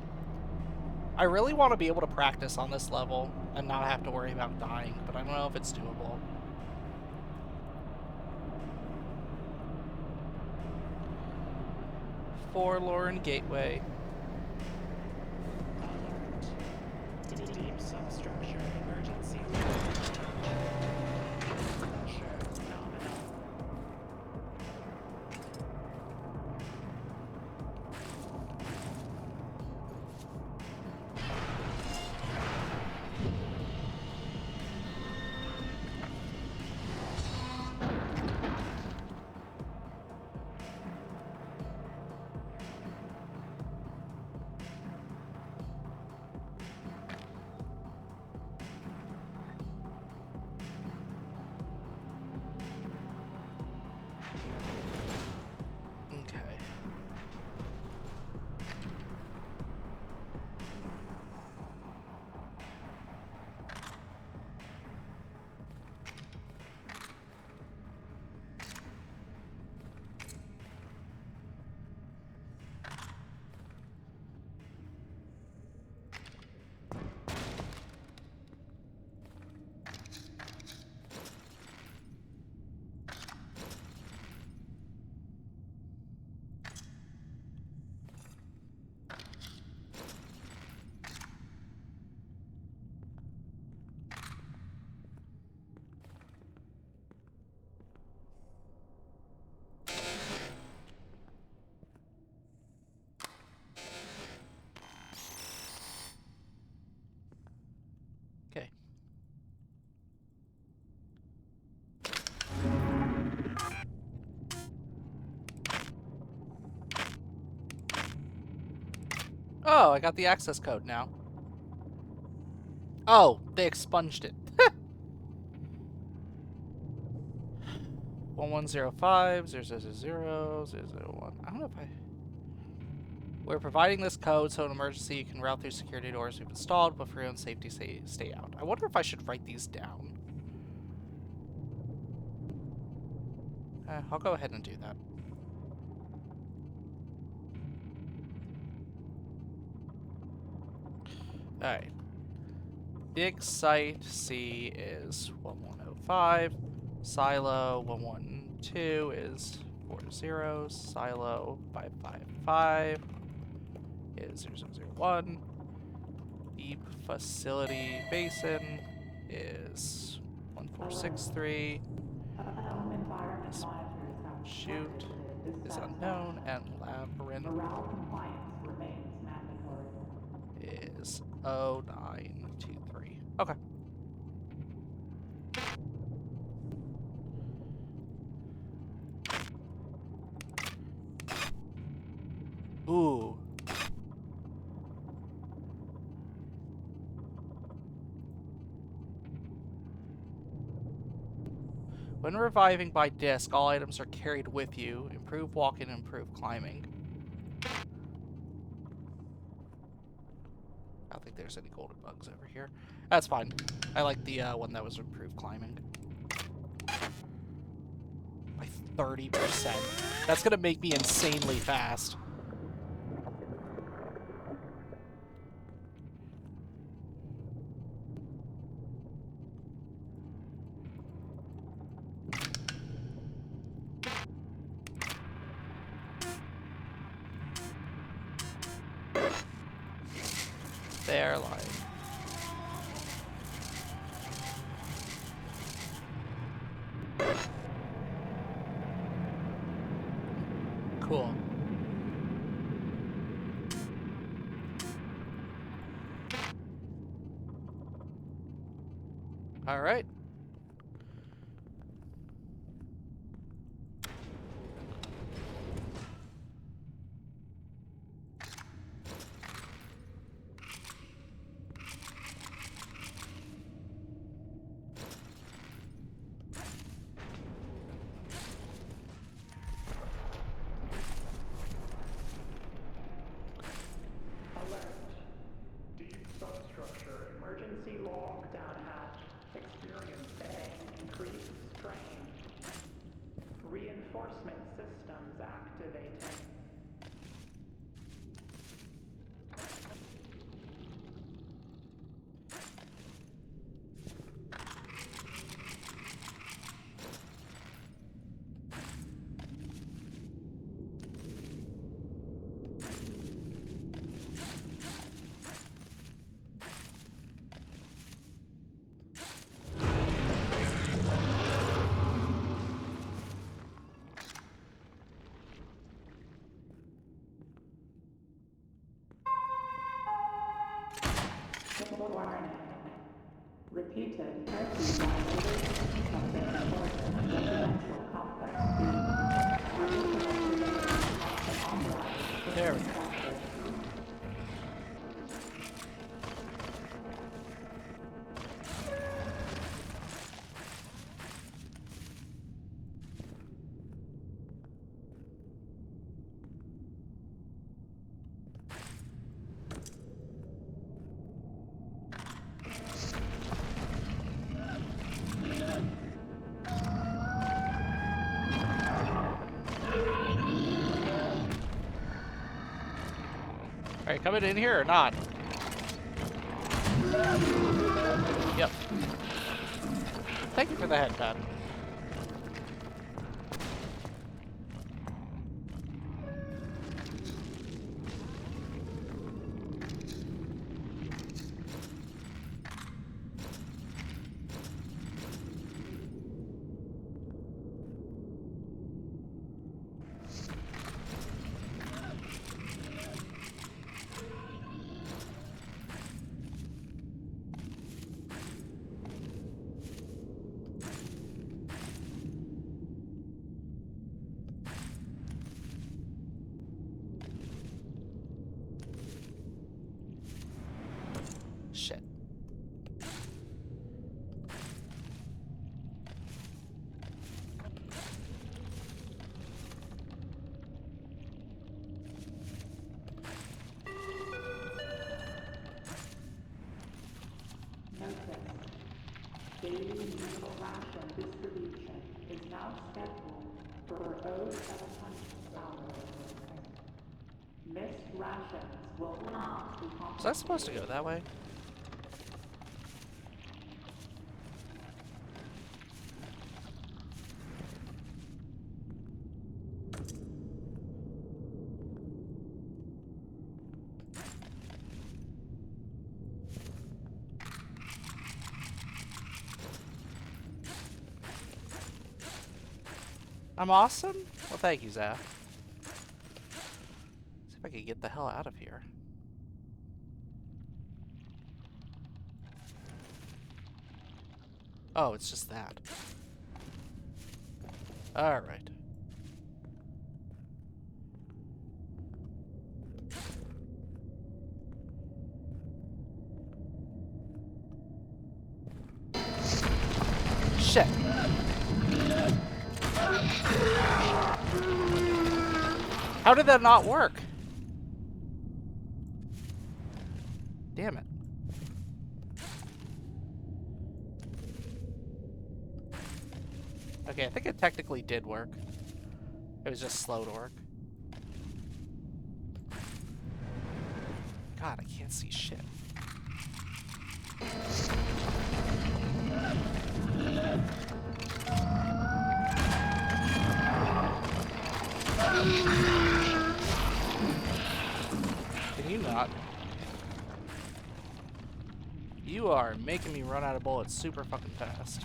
Speaker 1: I really want to be able to practice on this level and not have to worry about dying, but I don't know if it's doable. Forlorn Gateway.
Speaker 2: Alert. Deep substructure emergency. Pressure nominal.
Speaker 1: Okay. Oh, I got the access code now. Oh, they expunged it. 1105 0001. I don't know if I. We're providing this code so in emergency you can route through security doors we've installed, but for your own safety, stay out. I wonder if I should write these down. I'll go ahead and do that. Alright. Big site C is 1105. Silo 112 is 40. Silo 555 is 0001. Deep facility basin is 1463. This chute is unknown, and labyrinth is 0923. Okay. Ooh. When reviving by disc, all items are carried with you. Improve walking, improve climbing. I don't think there's any golden bugs over here. That's fine. I like the one that was improved climbing. By 30%. That's gonna make me insanely fast. They're lying. Cool. All right.
Speaker 2: Alert. Deep substructure. Emergency log down hatch. Experiencing increased strain. Reinforcement systems activating. Warning. Repeated curfew violators of the important residential complex B. Additional surveillance must be authorized
Speaker 1: There we
Speaker 2: within
Speaker 1: go.
Speaker 2: sector.
Speaker 1: Are you coming in here or not? Yep. Thank you for the head pad.
Speaker 2: daily medical ration distribution is now scheduled for 0700 hours. Missed rations will not be
Speaker 1: Was I supposed to go that way? I'm awesome? Well, thank you, Zach. See if I can get the hell out of here. Oh, it's just that. Alright. Shit. How did that not work? Damn it. Okay, I think it technically did work. It was just slow to work. God, I can't see shit. Can you not? You are making me run out of bullets super fucking fast.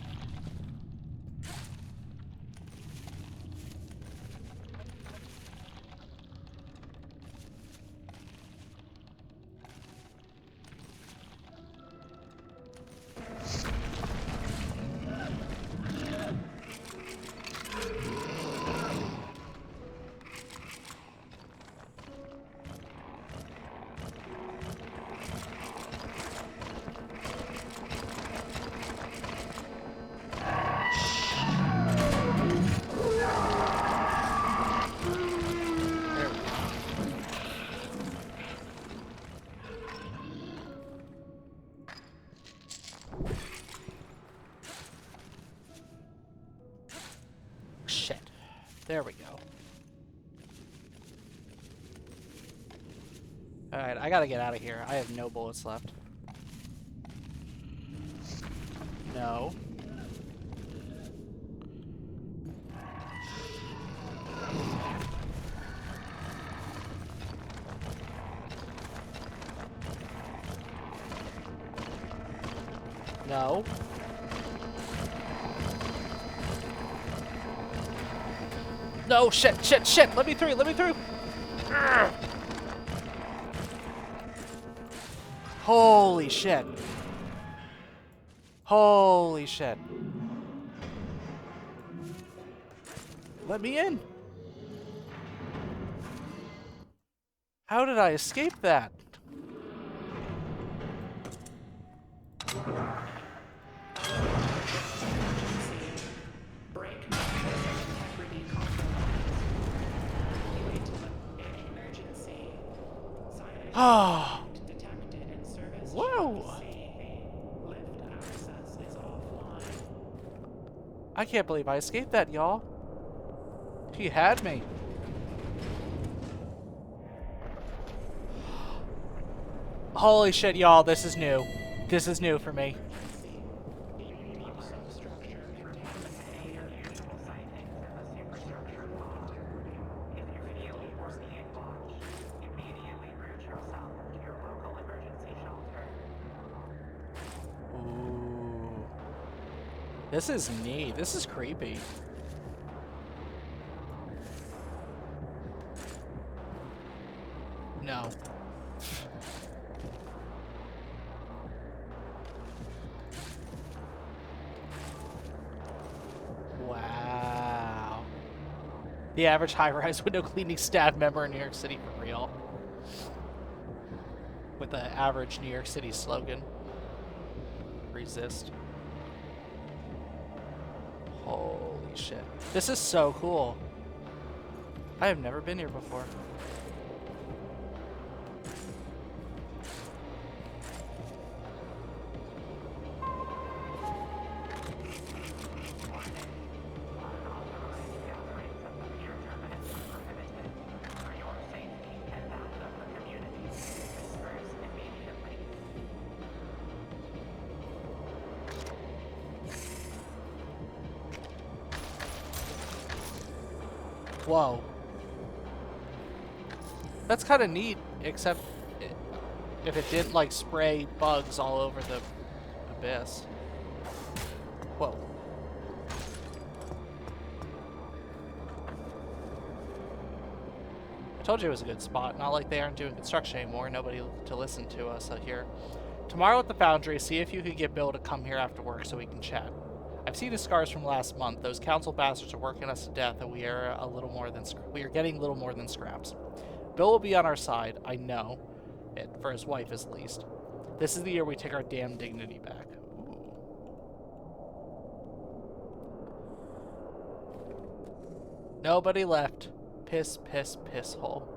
Speaker 1: Shit. There we go. Alright, I gotta get out of here. I have no bullets left. No. No. No, shit, shit, shit! Let me through, let me through! Urgh. Holy shit. Holy shit. Let me in. How did I escape that?
Speaker 2: Brake mechanism integrity compromised. Evacuate emergency.
Speaker 1: Oh.
Speaker 2: Cyanide detected in service.
Speaker 1: Whoa.
Speaker 2: C. Lift access is offline.
Speaker 1: I can't believe I escaped that, y'all. He had me. Holy shit, y'all, this is new. This is new for me.
Speaker 2: Substructure contaminated. Unusual sightings in the superstructure plot. If you're feeling or being watched, immediately route yourself to your local emergency shelter.
Speaker 1: Ooh. This is neat. This is creepy. No. Wow. The average high-rise window cleaning staff member in New York City for real. With the average New York City slogan. Resist. Holy shit. This is so cool. I have never been here before. Whoa. That's kind of neat, except if it didn't, like, spray bugs all over the abyss. Whoa. I told you it was a good spot. Not like they aren't doing construction anymore. Nobody to listen to us here. Tomorrow at the foundry, see if you can get Bill to come here after work so we can chat. I've seen his scars from last month. Those council bastards are working us to death, and we are getting little more than scraps. Bill will be on our side. I know it, for his wife at least. This is the year we take our damn dignity back. Ooh. Nobody left. Piss, piss, piss hole.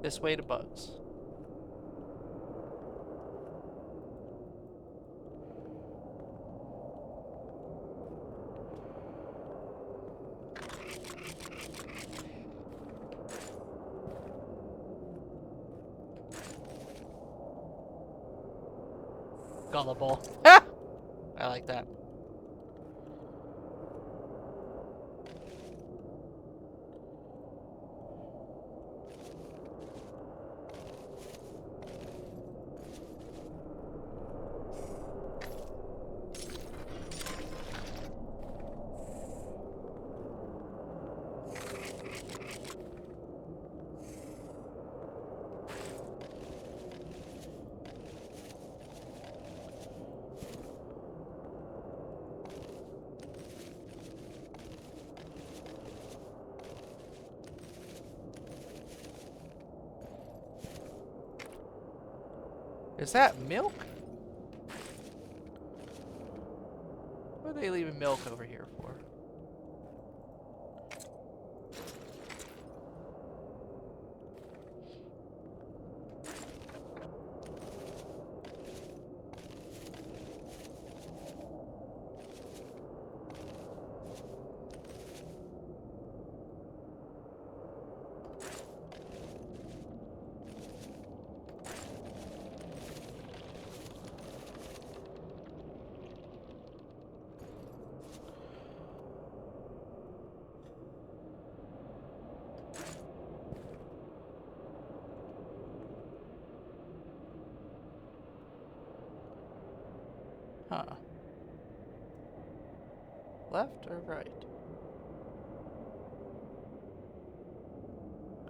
Speaker 1: This way to bugs. Gullible. Ah! I like that. Is that milk? What are they leaving milk over here for? Huh. Left or right?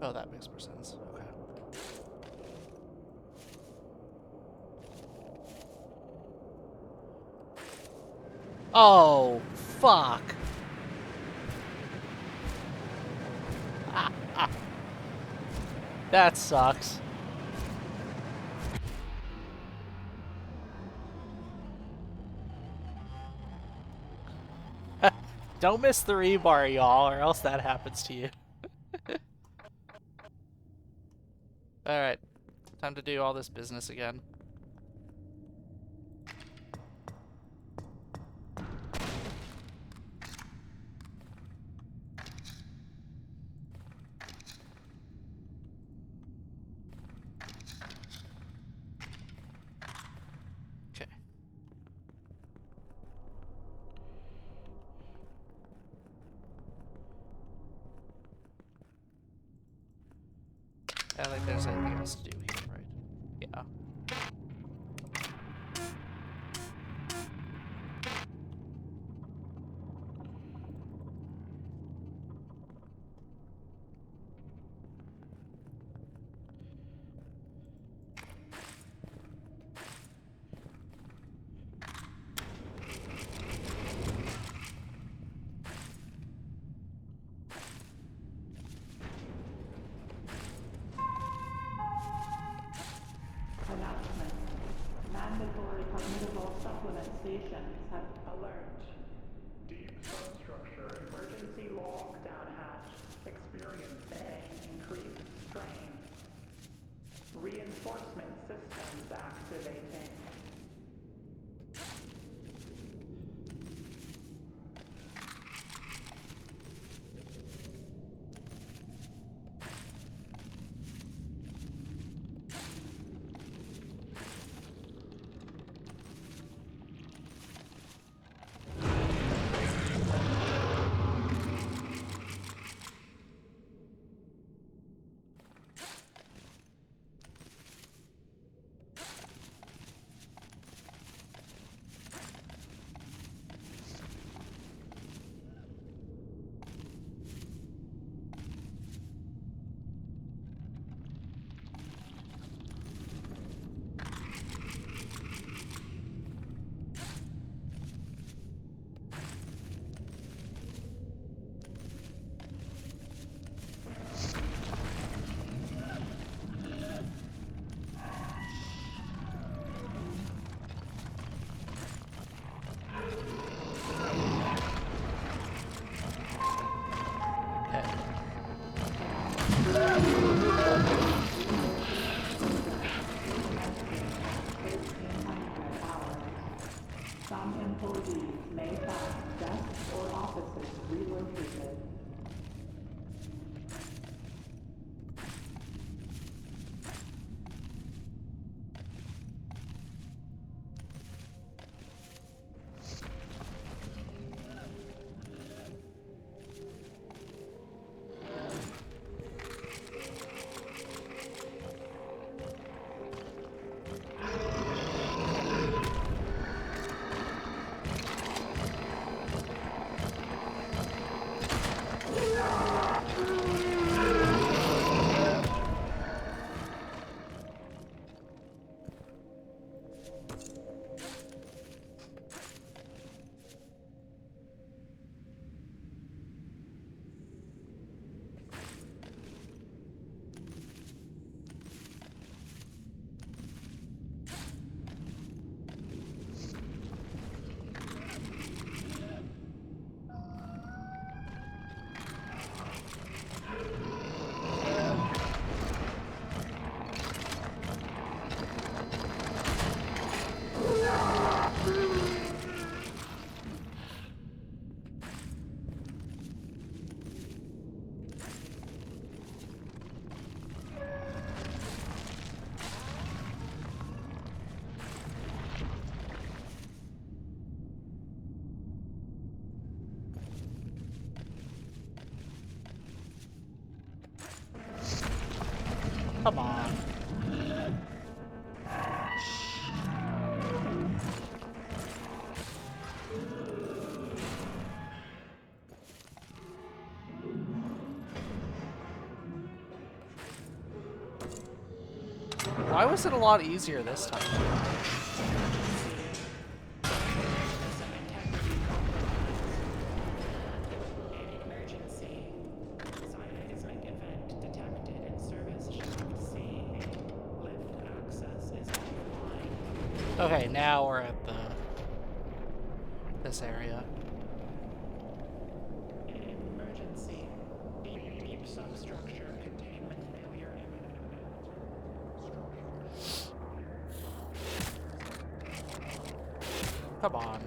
Speaker 1: Oh, that makes more sense. Okay. Oh, fuck. That sucks. Don't miss the rebar, y'all, or else that happens to you. Alright. Time to do all this business again. Okay. I don't think there's anything else to do here, right? Yeah.
Speaker 2: Announcement. Mandatory cognitable supplement stations have alert. Deep substructure emergency lockdown hatch experiencing increased strain. Reinforcement systems activating. Some employees may find desks or offices relocated.
Speaker 1: Come on. Why was it a lot easier this time?
Speaker 2: Some integrity compromise. An emergency. Seismic event detected in service shaft C. Lift access is offline.
Speaker 1: Okay, now we're at this area.
Speaker 2: Emergency. Deep substructure containment failure imminent.
Speaker 1: Come on.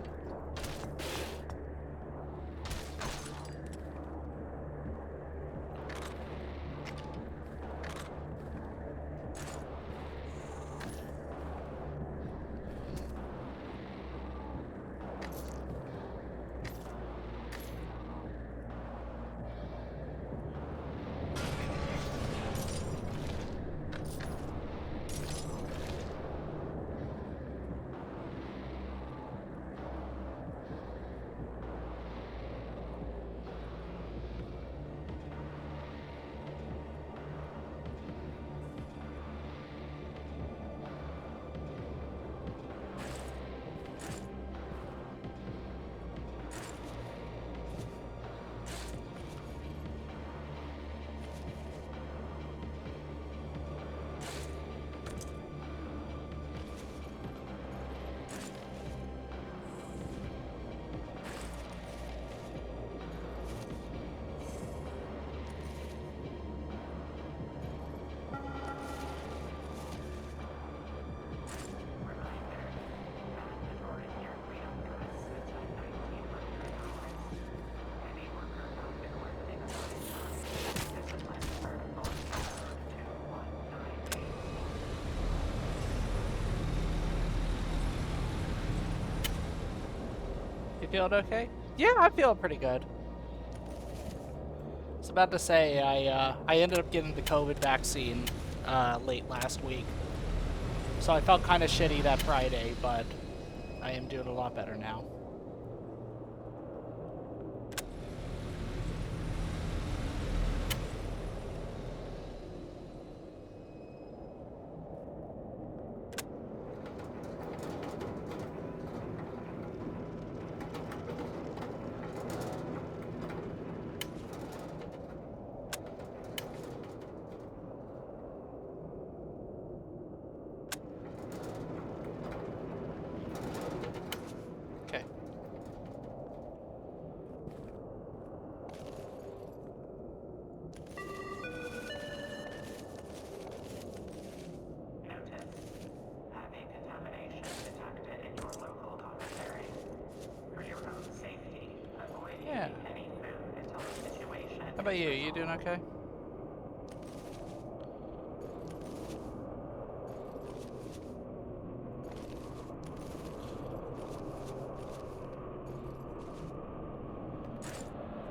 Speaker 1: You feeling okay? Yeah, I'm feeling pretty good. I was about to say I ended up getting the COVID vaccine late last week, so I felt kind of shitty that Friday, but I am doing a lot better now. Okay. How about you? You doing okay?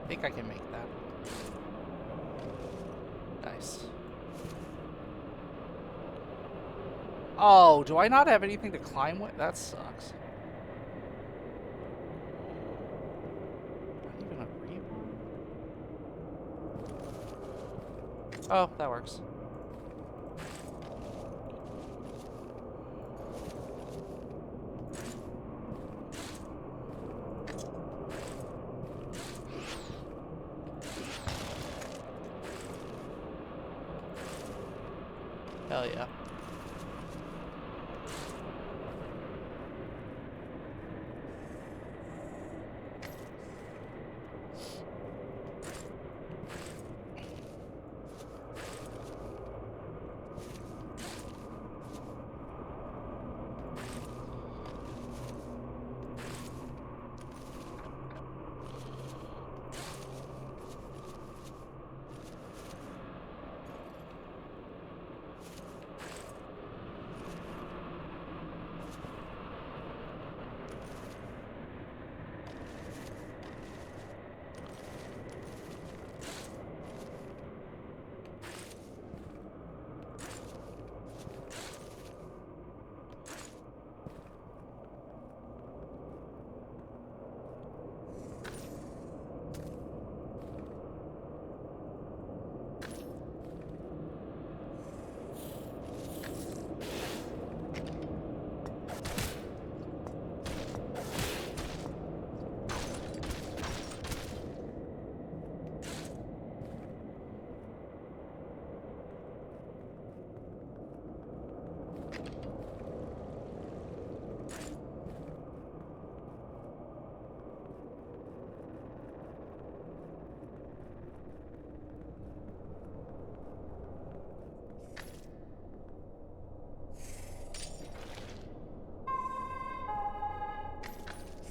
Speaker 1: I think I can make that. Nice. Oh, do I not have anything to climb with? That sucks. Not even a rebar? Oh, that works. Hell yeah.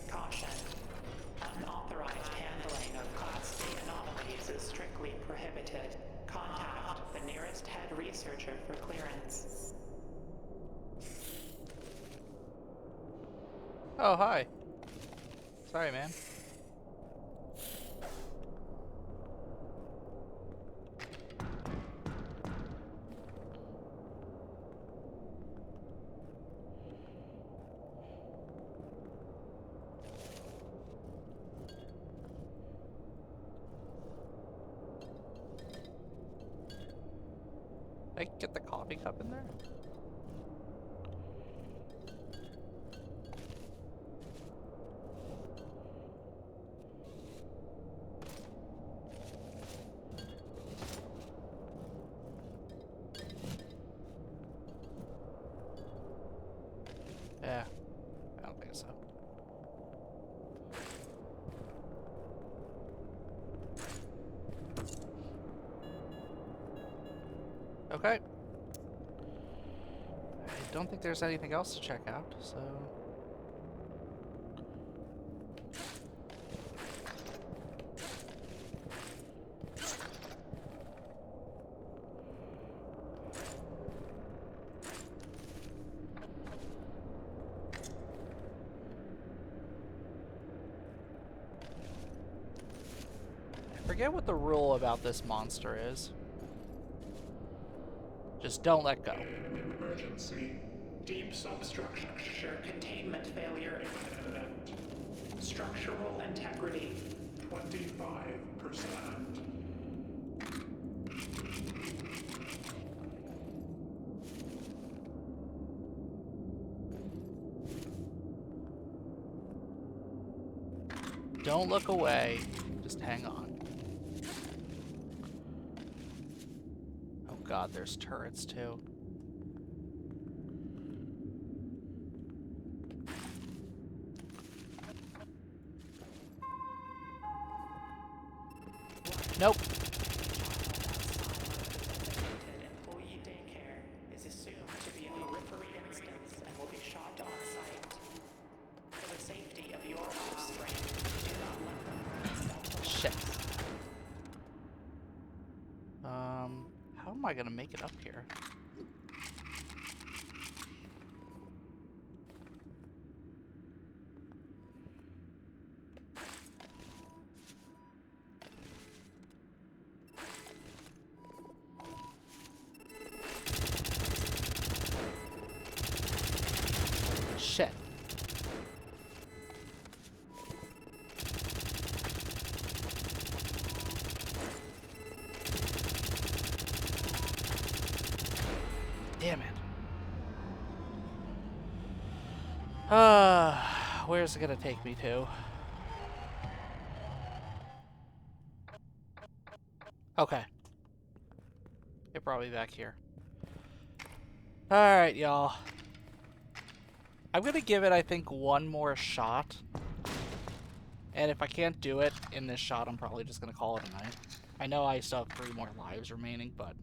Speaker 2: Caution. Unauthorized handling of Class C anomalies is strictly prohibited. Contact the nearest head researcher for clearance.
Speaker 1: Oh, hi. Sorry, man. I can get the coffee cup in there? Yeah, I don't think so. Okay. I don't think there's anything else to check out, so... I forget what the rule about this monster is. Just don't let go.
Speaker 2: Emergency. Deep substructure containment failure imminent. Structural integrity 25%.
Speaker 1: Don't look away. Just hang on. Oh god, there's turrets too. Nope.
Speaker 2: Employee daycare is assumed to be a periphery instance and will be shot on site. For the safety of your offspring, do not let them press that.
Speaker 1: Shit. I gonna make it up here? Shit. Damn it. Where's it gonna take me to? Okay. It brought me back here. Alright, y'all. I'm gonna give it, I think, one more shot. And if I can't do it in this shot, I'm probably just gonna call it a night. I know I still have 3 more lives remaining, but...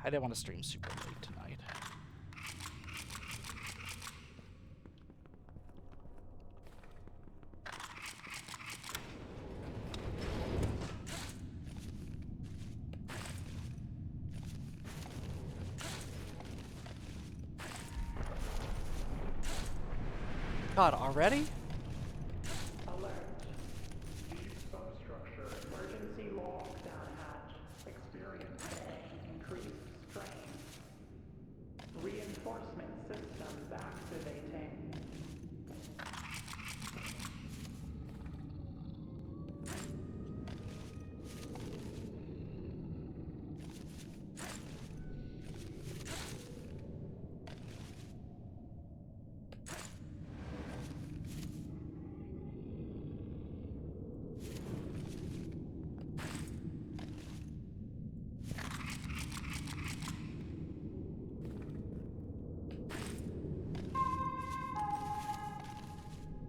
Speaker 1: I didn't want to stream super late tonight. God, already?
Speaker 2: Alert. Deep substructure emergency lockdown hatch experiencing increased strain. Reinforcement systems activating.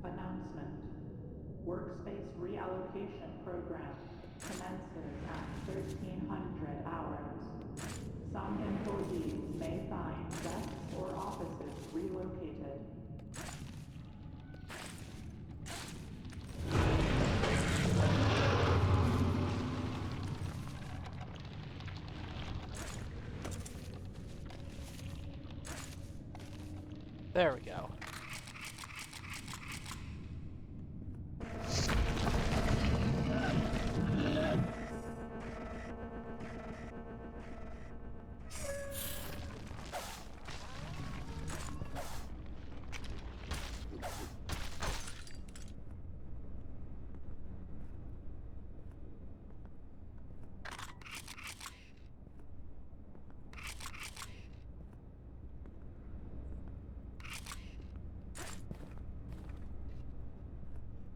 Speaker 2: Announcement. Workspace reallocation program commences at 1300 hours. Some employees may find desks or offices relocated.
Speaker 1: There we go.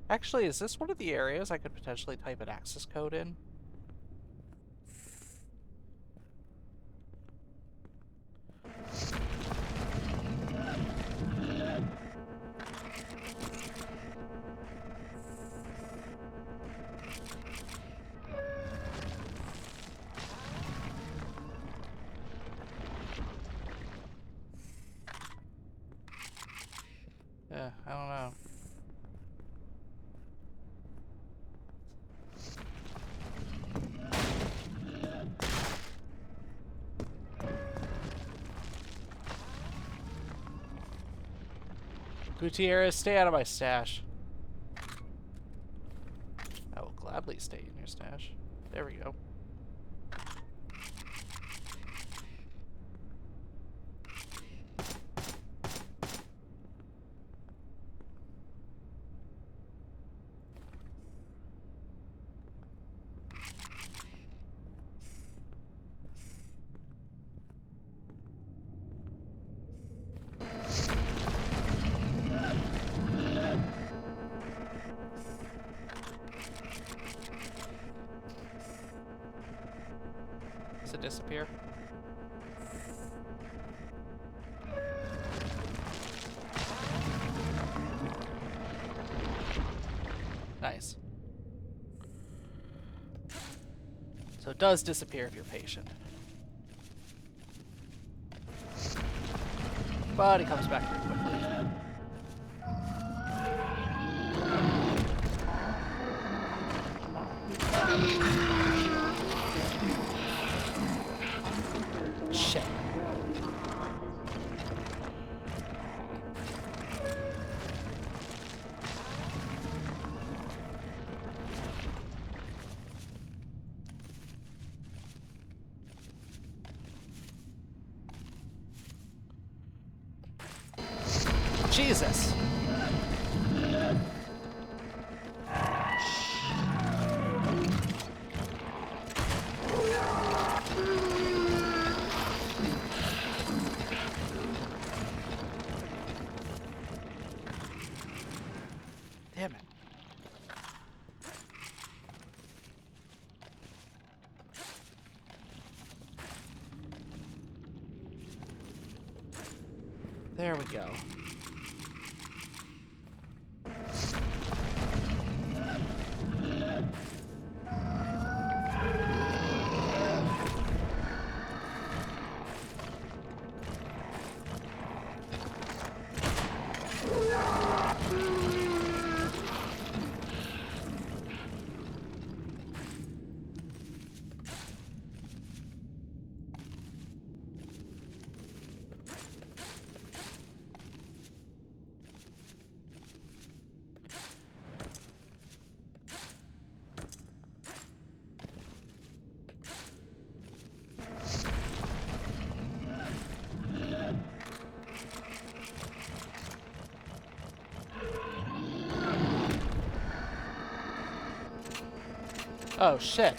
Speaker 1: Actually, is this one of the areas I could potentially type an access code in? I don't know. Gutierrez, stay out of my stash. I will gladly stay in your stash. There we go. Does it disappear? Nice. So it does disappear if you're patient. But it comes back pretty quickly. Jesus. Damn it. There we go. Oh, shit.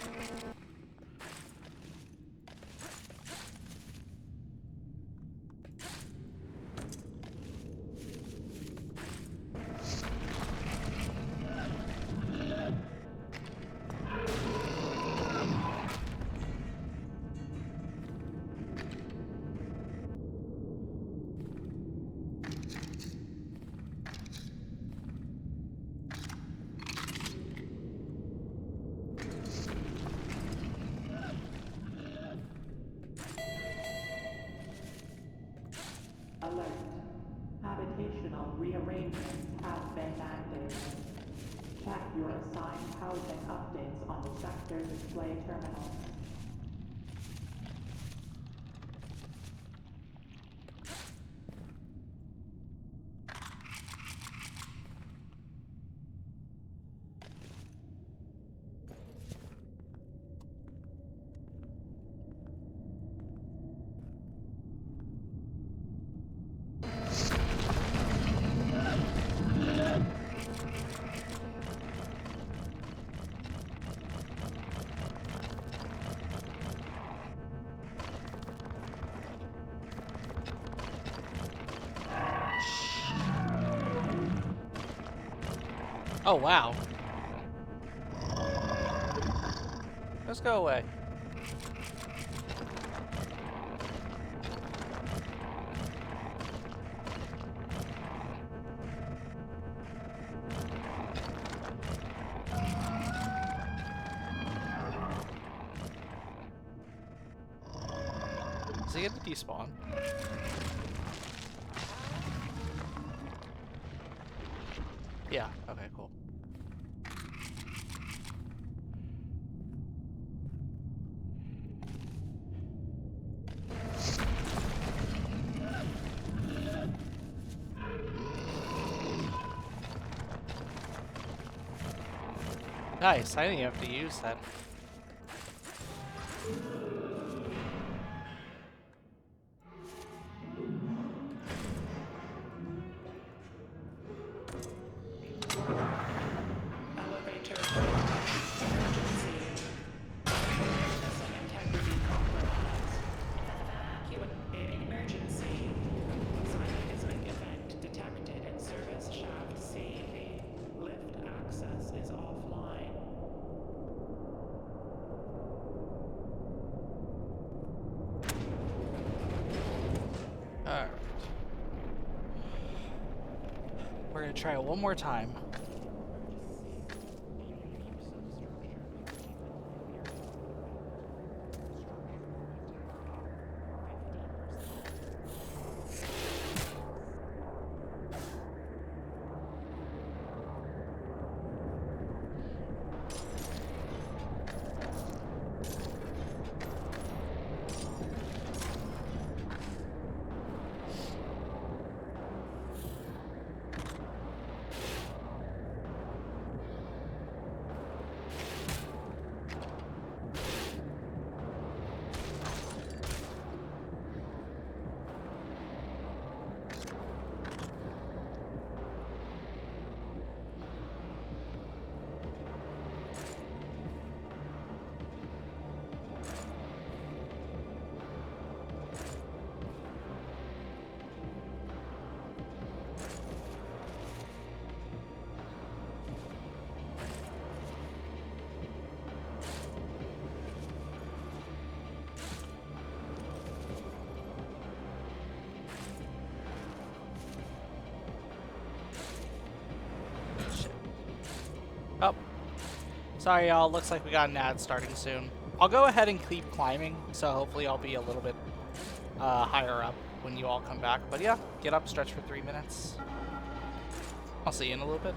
Speaker 2: Alert. Habitational rearrangements have been active. Check your assigned housing updates on the sector display terminal.
Speaker 1: Oh, wow. Let's go away. Is he gonna despawn? Yeah, okay, cool. Nice, I didn't even have to use that.
Speaker 2: Elevator emergency. System integrity compromised. Emergency. Seismic event detected in service shaft C. Lift access is offline.
Speaker 1: Alright. We're gonna try it one more time. Sorry, y'all. Looks like we got an ad starting soon. I'll go ahead and keep climbing, so hopefully I'll be a little bit higher up when you all come back. But yeah, get up, stretch for 3 minutes. I'll see you in a little bit.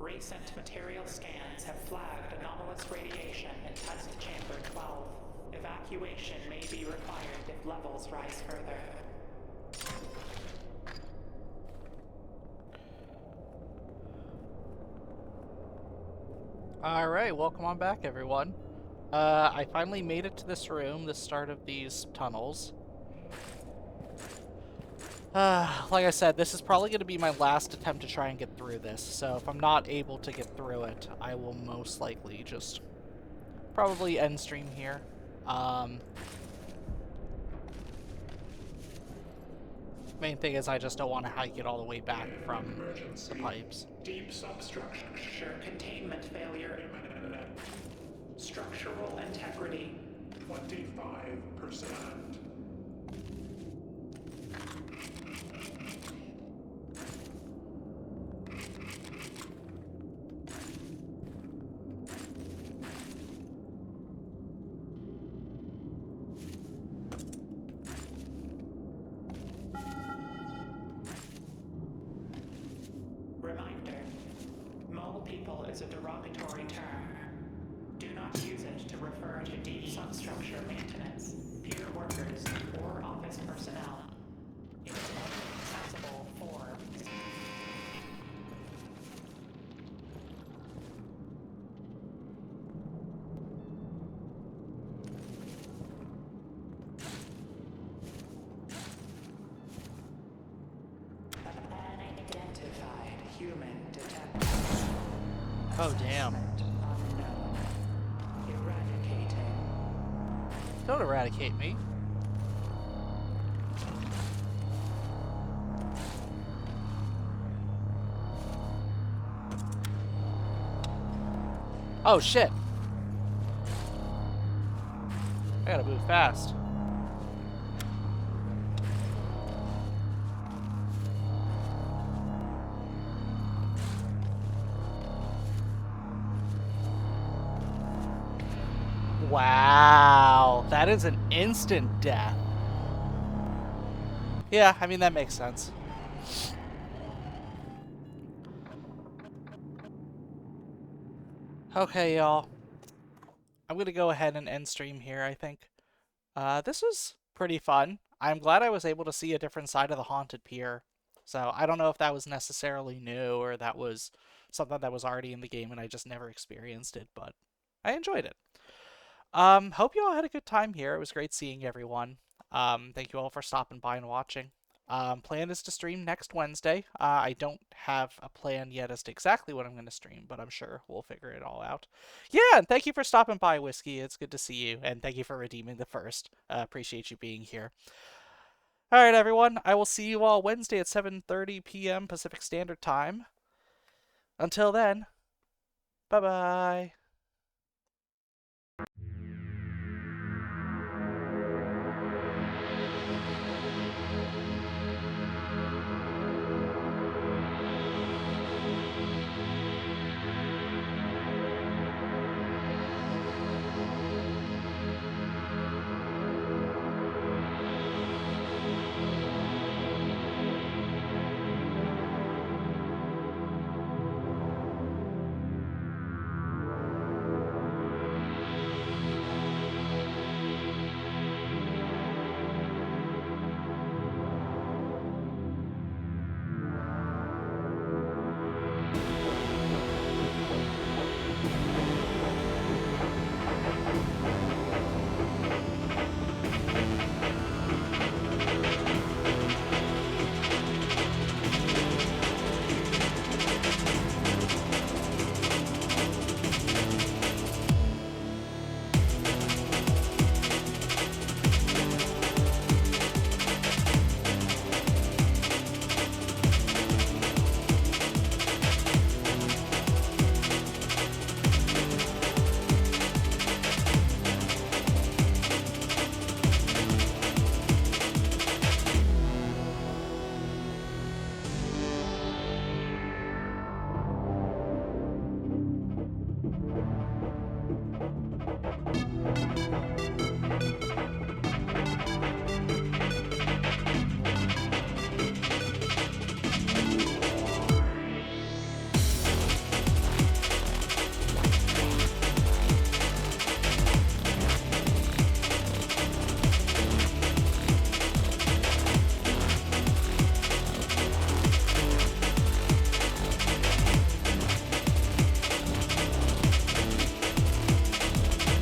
Speaker 2: Recent material scans have flagged anomalous radiation in test chamber 12. Evacuation may be required if levels rise further.
Speaker 1: Alright, welcome on back, everyone. I finally made it to this room, the start of these tunnels. Like I said, this is probably going to be my last attempt to try and get through this, so if I'm not able to get through it, I will most likely just probably end stream here. Main thing is I just don't want to hike it all the way back from the pipes.
Speaker 2: Deep substructure containment failure imminent. Structural integrity 25%. Reminder, mole people is a derogatory term. Do not use it to refer to deep substructure maintenance, pier workers, or office personnel.
Speaker 1: Oh, damn.
Speaker 2: Assessment unknown. Eradicating.
Speaker 1: Don't eradicate me. Oh, shit. I gotta move fast. Wow. That is an instant death. Yeah, I mean, that makes sense. Okay, y'all. I'm gonna go ahead and end stream here, I think. This was pretty fun. I'm glad I was able to see a different side of the haunted pier. So I don't know if that was necessarily new or that was something that was already in the game and I just never experienced it, but I enjoyed it. Hope you all had a good time here. It was great seeing everyone. Thank you all for stopping by and watching. Plan is to stream next Wednesday. I don't have a plan yet as to exactly what I'm going to stream, but I'm sure we'll figure it all out. Yeah, and thank you for stopping by, Whiskey. It's good to see you, and thank you for redeeming the first. Appreciate you being here. All right, everyone. I will see you all Wednesday at 7:30 p.m. Pacific Standard Time. Until then, bye bye.